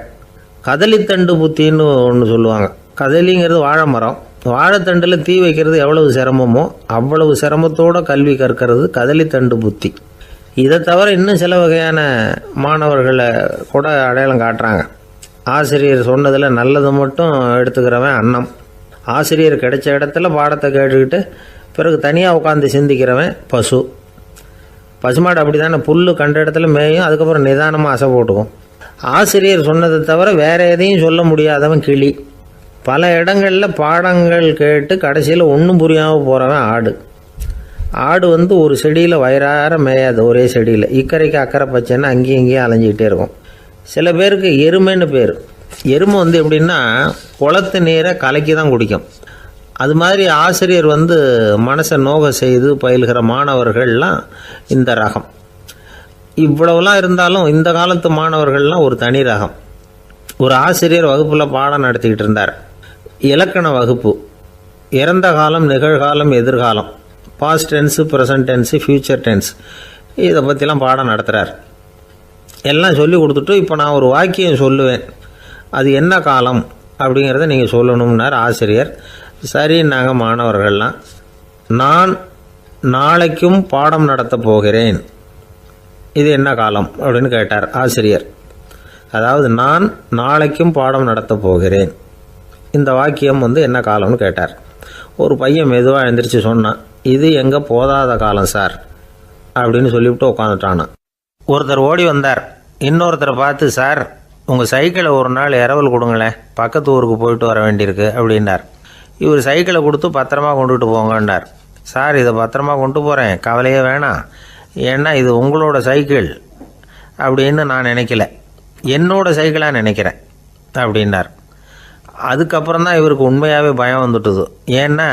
S1: கதலித்தண்டு புத்தின்னு ஒன்று சொல்லுவாங்க. கதலிங்கிறது வாழை மரம். வாழைத்தண்டில் தீ வைக்கிறது எவ்வளவு சிரமமோ அவ்வளவு சிரமத்தோடு கல்வி கற்கிறது கதலித்தண்டு புத்தி. இதை தவிர இன்னும் சில வகையான மாணவர்களை கூட அடையாளம் காட்டுறாங்க. ஆசிரியர் சொன்னதில் நல்லதை மட்டும் எடுத்துக்கிறவன் அன்னம். ஆசிரியர் கிடைச்ச இடத்துல பாடத்தை கேட்டுக்கிட்டு பிறகு தனியாக உட்காந்து சிந்திக்கிறவன் பசு. பசுமாடு அப்படி தானே, புல் கண்ட இடத்துல மேயும், அதுக்கப்புறம் நிதானமாக அசை போட்டுக்கும். ஆசிரியர் சொன்னதை தவிர வேறு எதையும் சொல்ல முடியாதவன் கிளி. பல இடங்களில் பாடங்கள் கேட்டு கடைசியில் ஒன்றும் புரியாமல் போகிறவன் ஆடு. ஆடு ஒரு செடியில் வயிறார மேயாது, ஒரே செடியில். இக்கரைக்கு அக்கறை பச்சைன்னு அங்கேயும் இங்கேயும் அலைஞ்சிக்கிட்டே இருக்கும். சில பேருக்கு எருமைன்னு பேர். எருமை எப்படின்னா, குளத்து நீரை கலக்கி தான் குடிக்கும். அது மாதிரி ஆசிரியர் மனசை நோக செய்து பயில்கிற மாணவர்கள்லாம் இந்த ரகம். இவ்வளவுலாம் இருந்தாலும் இந்த காலத்து மாணவர்கள்லாம் ஒரு தனி ரகம். ஒரு ஆசிரியர் வகுப்பில் பாடம் நடத்திக்கிட்டு இருந்தார். இலக்கண வகுப்பு. இறந்த காலம், நிகழ்காலம், எதிர்காலம், past tense, present tense, future tense, இதை பற்றிலாம் பாடம் நடத்துகிறார். எல்லாம் சொல்லி கொடுத்துட்டு, இப்போ நான் ஒரு வாக்கியம் சொல்லுவேன், அது என்ன காலம் அப்படிங்கிறத நீங்கள் சொல்லணும்னார் ஆசிரியர். சரி, நாங்கள் மாணவர்கள்லாம் நான் நாளைக்கும் பாடம் நடத்தப் போகிறேன். இது என்ன காலம் அப்படின்னு கேட்டார் ஆசிரியர். அதாவது நான் நாளைக்கும் பாடம் நடத்தப் போகிறேன், இந்த வாக்கியம் என்ன காலம்னு கேட்டார். ஒரு பையன் மெதுவாக எழுந்திரிச்சு சொன்னான், இது எங்கே போதாத காலம் சார் அப்படின்னு சொல்லிவிட்டு உட்காந்துட்டானா. ஒருத்தர் ஓடி வந்தார். இன்னொருத்தரை பார்த்து, சார் உங்கள் சைக்கிளை ஒரு நாள் இரவல் கொடுங்களேன், பக்கத்து ஊருக்கு போயிட்டு வர வேண்டியிருக்கு அப்படின்னார். இவர் சைக்கிளை கொடுத்து பத்திரமா கொண்டுகிட்டு போங்கன்னார். சார் இதை பத்திரமா கொண்டு போகிறேன், கவலையே வேணாம், ஏன்னா இது உங்களோட சைக்கிள் அப்படின்னு நான் நினைக்கல, என்னோட சைக்கிளாக நினைக்கிறேன் அப்படின்னார். அதுக்கப்புறம் தான் இவருக்கு உண்மையாகவே பயம் வந்துட்டுது. ஏன்னா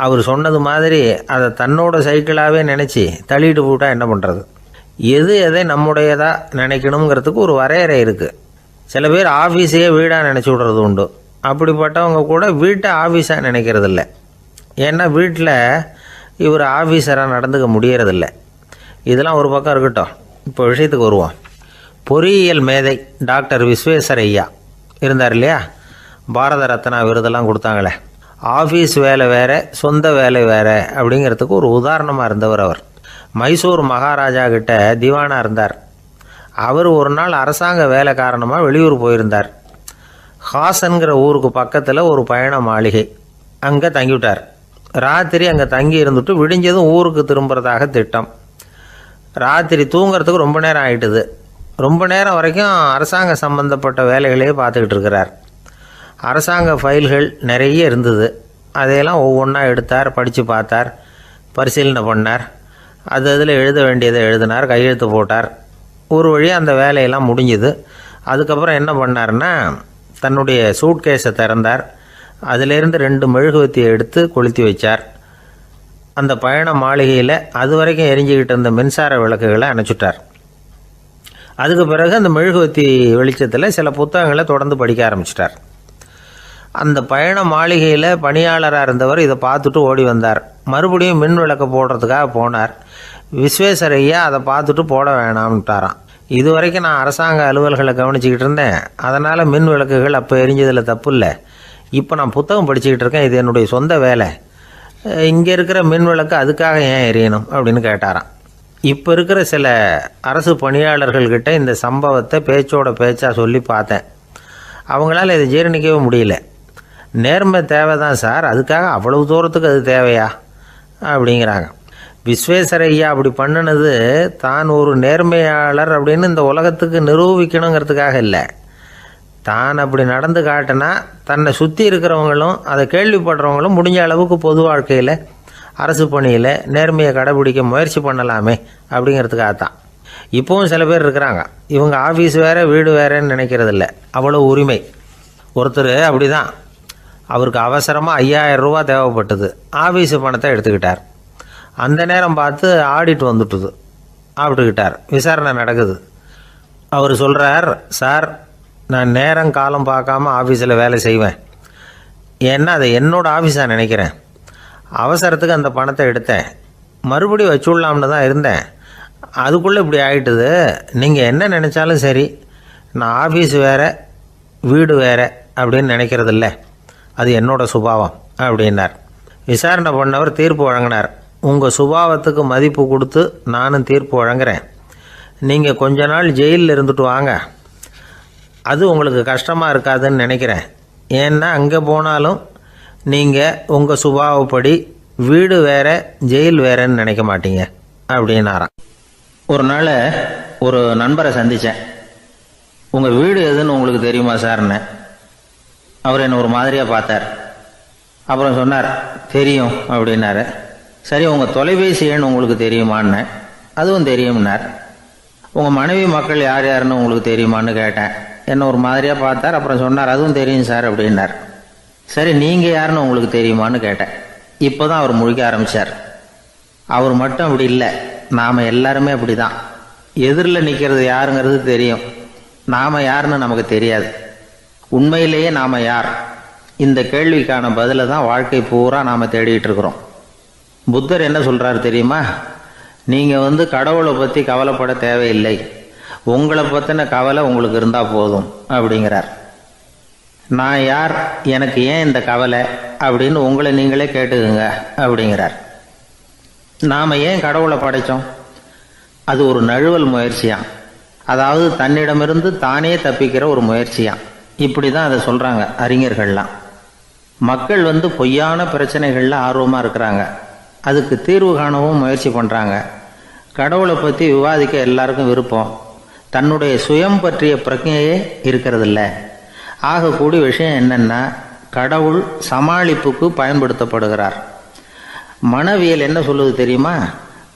S1: அவர் சொன்னது மாதிரி அதை தன்னோட சைக்கிளாகவே நினச்சி தள்ளிட்டு போட்டால் என்ன பண்ணுறது? எது எதை நம்முடையதாக நினைக்கணுங்கிறதுக்கு ஒரு வரையறை இருக்குது. சில பேர் ஆஃபீஸையே வீடாக நினச்சி விடுறது உண்டு. அப்படிப்பட்டவங்க கூட வீட்டை ஆஃபீஸாக நினைக்கிறதில்ல. ஏன்னா வீட்டில் இவர் ஆஃபீஸராக நடந்துக்க முடியறதில்ல. இதெல்லாம் ஒரு பக்கம் இருக்கட்டும், இப்போ விஷயத்துக்கு வருவோம். பொறியியல் மேதை டாக்டர் விஸ்வேஸ்வரய்யா இருந்தார் இல்லையா, பாரத ரத்னா விருதெல்லாம் கொடுத்தாங்களே. ஆஃபீஸ் வேலை வேறு, சொந்த வேலை வேறு அப்படிங்கிறதுக்கு ஒரு உதாரணமாக இருந்தவர் அவர். மைசூர் மகாராஜா கிட்ட திவானாக இருந்தார். அவர் ஒரு நாள் அரசாங்க வேலை காரணமாக வெளியூர் போயிருந்தார். ஹாசன்கிற ஊருக்கு பக்கத்தில் ஒரு பயண மாளிகை, அங்கே தங்கிவிட்டார். ராத்திரி அங்கே தங்கி இருந்துட்டு விடிஞ்சதும் ஊருக்கு திரும்புறதாக திட்டம். ராத்திரி தூங்கிறதுக்கு ரொம்ப நேரம் ஆகிட்டுது. ரொம்ப நேரம் வரைக்கும் அரசாங்க சம்பந்தப்பட்ட வேலைகளையே பார்த்துக்கிட்டு இருக்கிறார். அரசாங்க ஃபைல்கள் நிறைய இருந்தது. அதையெல்லாம் ஒவ்வொன்றா எடுத்தார், படித்து பார்த்தார், பரிசீலனை பண்ணார். அதில் எழுத வேண்டியதை எழுதினார், கையெழுத்து போட்டார். ஒரு வழியாக அந்த வேலையெல்லாம் முடிஞ்சுது. அதுக்கப்புறம் என்ன பண்ணார்னா, தன்னுடைய சூட்கேஸை திறந்தார். அதிலிருந்து 2 மெழுகுவத்தியை எடுத்து கொளுத்தி வச்சார். அந்த பயண மாளிகையில் அது வரைக்கும் எரிஞ்சிக்கிட்டு இருந்த மின்சார விளக்குகளை அணைச்சிட்டார். அதுக்கு பிறகு அந்த மெழுகுவத்தி வெளிச்சத்தில் சில புத்தகங்களை தொடர்ந்து படிக்க ஆரம்பிச்சிட்டார். அந்த பயண மாளிகையில் பணியாளராக இருந்தவர் இதை பார்த்துட்டு ஓடி வந்தார். மறுபடியும் மின் விளக்கை போடுறதுக்காக போனார். விஸ்வேஸ்வரய்யா அதை பார்த்துட்டு போட வேணாம்ட்டாராம். இது வரைக்கும் நான் அரசாங்க அலுவல்களை கவனிச்சிக்கிட்டு இருந்தேன், அதனால் மின் விளக்குகள் அப்போ எரிஞ்சதில் தப்பு இல்லை. இப்போ நான் புத்தகம் படிச்சுக்கிட்டு இருக்கேன், இது என்னுடைய சொந்த வேலை, இங்கே இருக்கிற மின் விளக்கு அதுக்காக ஏன் எரியணும் அப்படின்னு கேட்டாராம். இப்போ இருக்கிற சில அரசு பணியாளர்கள்கிட்ட இந்த சம்பவத்தை பேச்சோட பேச்சாக சொல்லி பார்த்தேன். அவங்களால இதை ஜீரணிக்கவே முடியல. நேர்மை தேவை தான் சார், அதுக்காக அவ்வளவு தூரத்துக்கு அது தேவையா அப்படிங்கிறாங்க. விஸ்வேஸ்வரய்யா அப்படி பண்ணினது தான் ஒரு நேர்மையாளர் அப்படின்னு இந்த உலகத்துக்கு நிரூபிக்கணுங்கிறதுக்காக இல்லை. தான் அப்படி நடந்து காட்டினா தன்னை சுற்றி இருக்கிறவங்களும் அதை கேள்விப்படுறவங்களும் முடிஞ்ச அளவுக்கு பொது வாழ்க்கையில் அரசு பணியில் நேர்மையை கடைபிடிக்க முயற்சி பண்ணலாமே அப்படிங்கிறதுக்காகத்தான். இப்போவும் சில பேர் இருக்கிறாங்க, இவங்க ஆஃபீஸ் வேறு வீடு வேறேன்னு நினைக்கிறதில்ல, அவ்வளோ உரிமை. ஒருத்தர் அப்படி தான், அவருக்கு அவசரமாக 5000 ரூபா தேவைப்பட்டது. ஆஃபீஸு பணத்தை எடுத்துக்கிட்டார். அந்த நேரம் பார்த்து ஆடிட் வந்துட்டுது, ஆப்பிட்டுக்கிட்டார். விசாரணை நடக்குது. அவர் சொல்கிறார், சார் நான் நேரம் காலம் பார்க்காம ஆஃபீஸில் வேலை செய்வேன், ஏன்னா அதை என்னோடய ஆஃபீஸாக நினைக்கிறேன். அவசரத்துக்கு அந்த பணத்தை எடுத்தேன், மறுபடியும் வச்சுடலாம்னு தான் இருந்தேன், அதுக்குள்ளே இப்படி ஆகிட்டுது. நீங்கள் என்ன நினச்சாலும் சரி, நான் ஆஃபீஸ் வேறு வீடு வேறு அப்படின்னு நினைக்கிறதில்ல, அது என்னோடய சுபாவம் அப்படின்னார். விசாரணை பண்ணவர் தீர்ப்பு வழங்கினார். உங்கள் சுபாவத்துக்கு மதிப்பு கொடுத்து நானும் தீர்ப்பு வழங்குறேன். நீங்கள் கொஞ்ச நாள் ஜெயிலில் இருந்துட்டு வாங்க, அது உங்களுக்கு கஷ்டமாக இருக்காதுன்னு நினைக்கிறேன். ஏன்னா அங்கே போனாலும் நீங்கள் உங்கள் சுபாவப்படி வீடு வேறு ஜெயில் வேறேன்னு நினைக்க மாட்டீங்க அப்படின்னாராம். ஒரு நாள் ஒரு நண்பரை சந்தித்தேன். உங்கள் வீடு எதுன்னு உங்களுக்கு தெரியுமா சார்ன்னு. அவர் என்னை ஒரு மாதிரியாக பார்த்தார். அப்புறம் சொன்னார், தெரியும் அப்படின்னாரு. சரி, உங்கள் தொலைபேசி எண் உங்களுக்கு தெரியுமான்னு. அதுவும் தெரியும்னார். உங்கள் மனைவி மக்கள் யார் யாருன்னு உங்களுக்கு தெரியுமான்னு கேட்டேன். என்ன ஒரு மாதிரியாக பார்த்தார். அப்புறம் சொன்னார், அதுவும் தெரியும் சார் அப்படின்னார். சரி, நீங்கள் யாருன்னு உங்களுக்கு தெரியுமான்னு கேட்டேன். இப்போ தான் அவர் முழிக்க ஆரம்பித்தார். அவர் மட்டும் அப்படி இல்லை, நாம் எல்லாருமே அப்படி தான். எதிரில் நிற்கிறது யாருங்கிறது தெரியும், நாம் யாருன்னு நமக்கு தெரியாது. உண்மையிலேயே நாம் யார்? இந்த கேள்விக்கான பதிலை தான் வாழ்க்கை பூரா நாம் தேடிட்டு இருக்கிறோம். புத்தர் என்ன சொல்கிறார் தெரியுமா? நீங்கள் கடவுளை பற்றி கவலைப்பட தேவையில்லை, உங்களை பற்றின கவலை உங்களுக்கு இருந்தால் போதும் அப்படிங்கிறார். நான் யார், எனக்கு ஏன் இந்த கவலை அப்படின்னு உங்களை நீங்களே கேட்டுக்குங்க அப்படிங்கிறார். நாம் ஏன் கடவுளை படைத்தோம்? அது ஒரு நழுவல் முயற்சியாம். அதாவது தன்னிடமிருந்து தானே தப்பிக்கிற ஒரு முயற்சியாம். இப்படி தான் அதை சொல்கிறாங்க அறிஞர்கள்லாம். மக்கள் பொய்யான பிரச்சனைகளில் ஆர்வமாக இருக்கிறாங்க. அதுக்கு தீர்வு காணவும் முயற்சி பண்ணுறாங்க. கடவுளை பற்றி விவாதிக்க எல்லாருக்கும் விருப்பம். தன்னுடைய சுயம் பற்றிய பிரஜையே இருக்கிறதில்ல. ஆகக்கூடிய விஷயம் என்னென்னா, கடவுள் சமாளிப்புக்கு பயன்படுத்தப்படுகிறார். மனவியல் என்ன சொல்லுது தெரியுமா?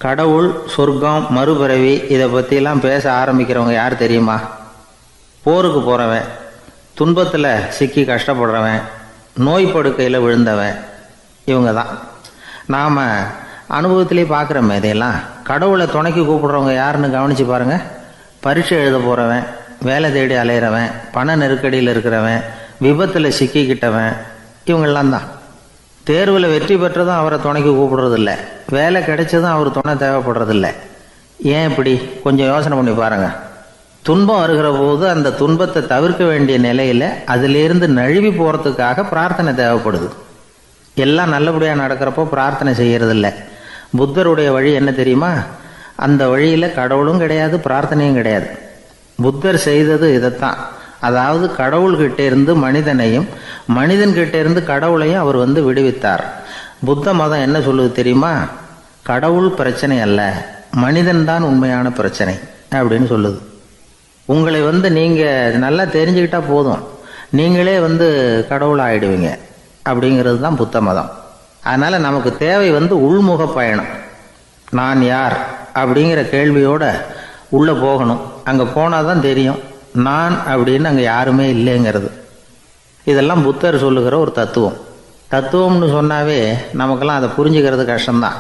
S1: கடவுள், சொர்க்கம், மறுபிறவி இதை பற்றிலாம் பேச ஆரம்பிக்கிறவங்க யார் தெரியுமா? போருக்கு போகிறவன், துன்பத்தில் சிக்கி கஷ்டப்படுறவன், நோய் படுக்கையில் விழுந்தவன், இவங்க தான். நாம் அனுபவத்திலே பார்க்குறோமே இதையெல்லாம். கடவுளை துணைக்கு கூப்பிடுறவங்க யாருன்னு கவனித்து பாருங்கள். பரீட்சை எழுத போகிறவன், வேலை தேடி அலையிறவன், பண நெருக்கடியில் இருக்கிறவன், விபத்தில் சிக்கிக்கிட்டவன், இவங்கெல்லாம் தான். தேர்வில் வெற்றி பெற்றதும் அவரை துணைக்கு கூப்பிடுறதில்ல, வேலை கிடைச்சதும் அவர் துணை தேவைப்படுறதில்ல. ஏன் இப்படி? கொஞ்சம் யோசனை பண்ணி பாருங்கள். துன்பம் வருகிற போது அந்த துன்பத்தை தவிர்க்க வேண்டிய நிலையில் அதிலிருந்து நழுவி போகிறதுக்காக பிரார்த்தனை தேவைப்படுது. எல்லாம் நல்லபடியாக நடக்கிறப்போ பிரார்த்தனை செய்கிறதில்ல. புத்தருடைய வழி என்ன தெரியுமா? அந்த வழியில் கடவுளும் கிடையாது, பிரார்த்தனையும் கிடையாது. புத்தர் செய்தது இதைத்தான். அதாவது கடவுள்கிட்ட இருந்து மனிதனையும், மனிதன்கிட்ட இருந்து கடவுளையும் அவர் விடுவித்தார். புத்த மதம் என்ன சொல்லுது தெரியுமா? கடவுள் பிரச்சனை அல்ல, மனிதன்தான் உண்மையான பிரச்சனை அப்படின்னு சொல்லுது. உங்களை நீங்கள் நல்லா தெரிஞ்சுக்கிட்டா போதும், நீங்களே கடவுள் ஆகிடுவீங்க அப்படிங்கிறது தான் புத்த மதம். அதனால் நமக்கு தேவை உள்முக பயணம். நான் யார் அப்படிங்கிற கேள்வியோடு உள்ளே போகணும். அங்கே போனால் தான் தெரியும் நான் அப்படின்னு அங்கே யாருமே இல்லைங்கிறது. இதெல்லாம் புத்தர் சொல்லுகிற ஒரு தத்துவம். தத்துவம்னு சொன்னாவே நமக்கெல்லாம் அதை புரிஞ்சுக்கிறது கஷ்டம்தான்.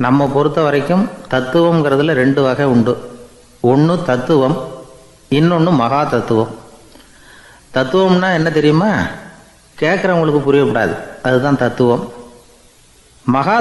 S1: நம்ம பொறுத்த வரைக்கும் தத்துவங்கிறதுல 2 வகை உண்டு. ஒன்று தத்துவம், இன்னொன்று மகா தத்துவம். தத்துவம்னா என்ன தெரியுமா? கேட்குறவங்களுக்கு புரியக்கூடாது, அதுதான் தத்துவம். மகா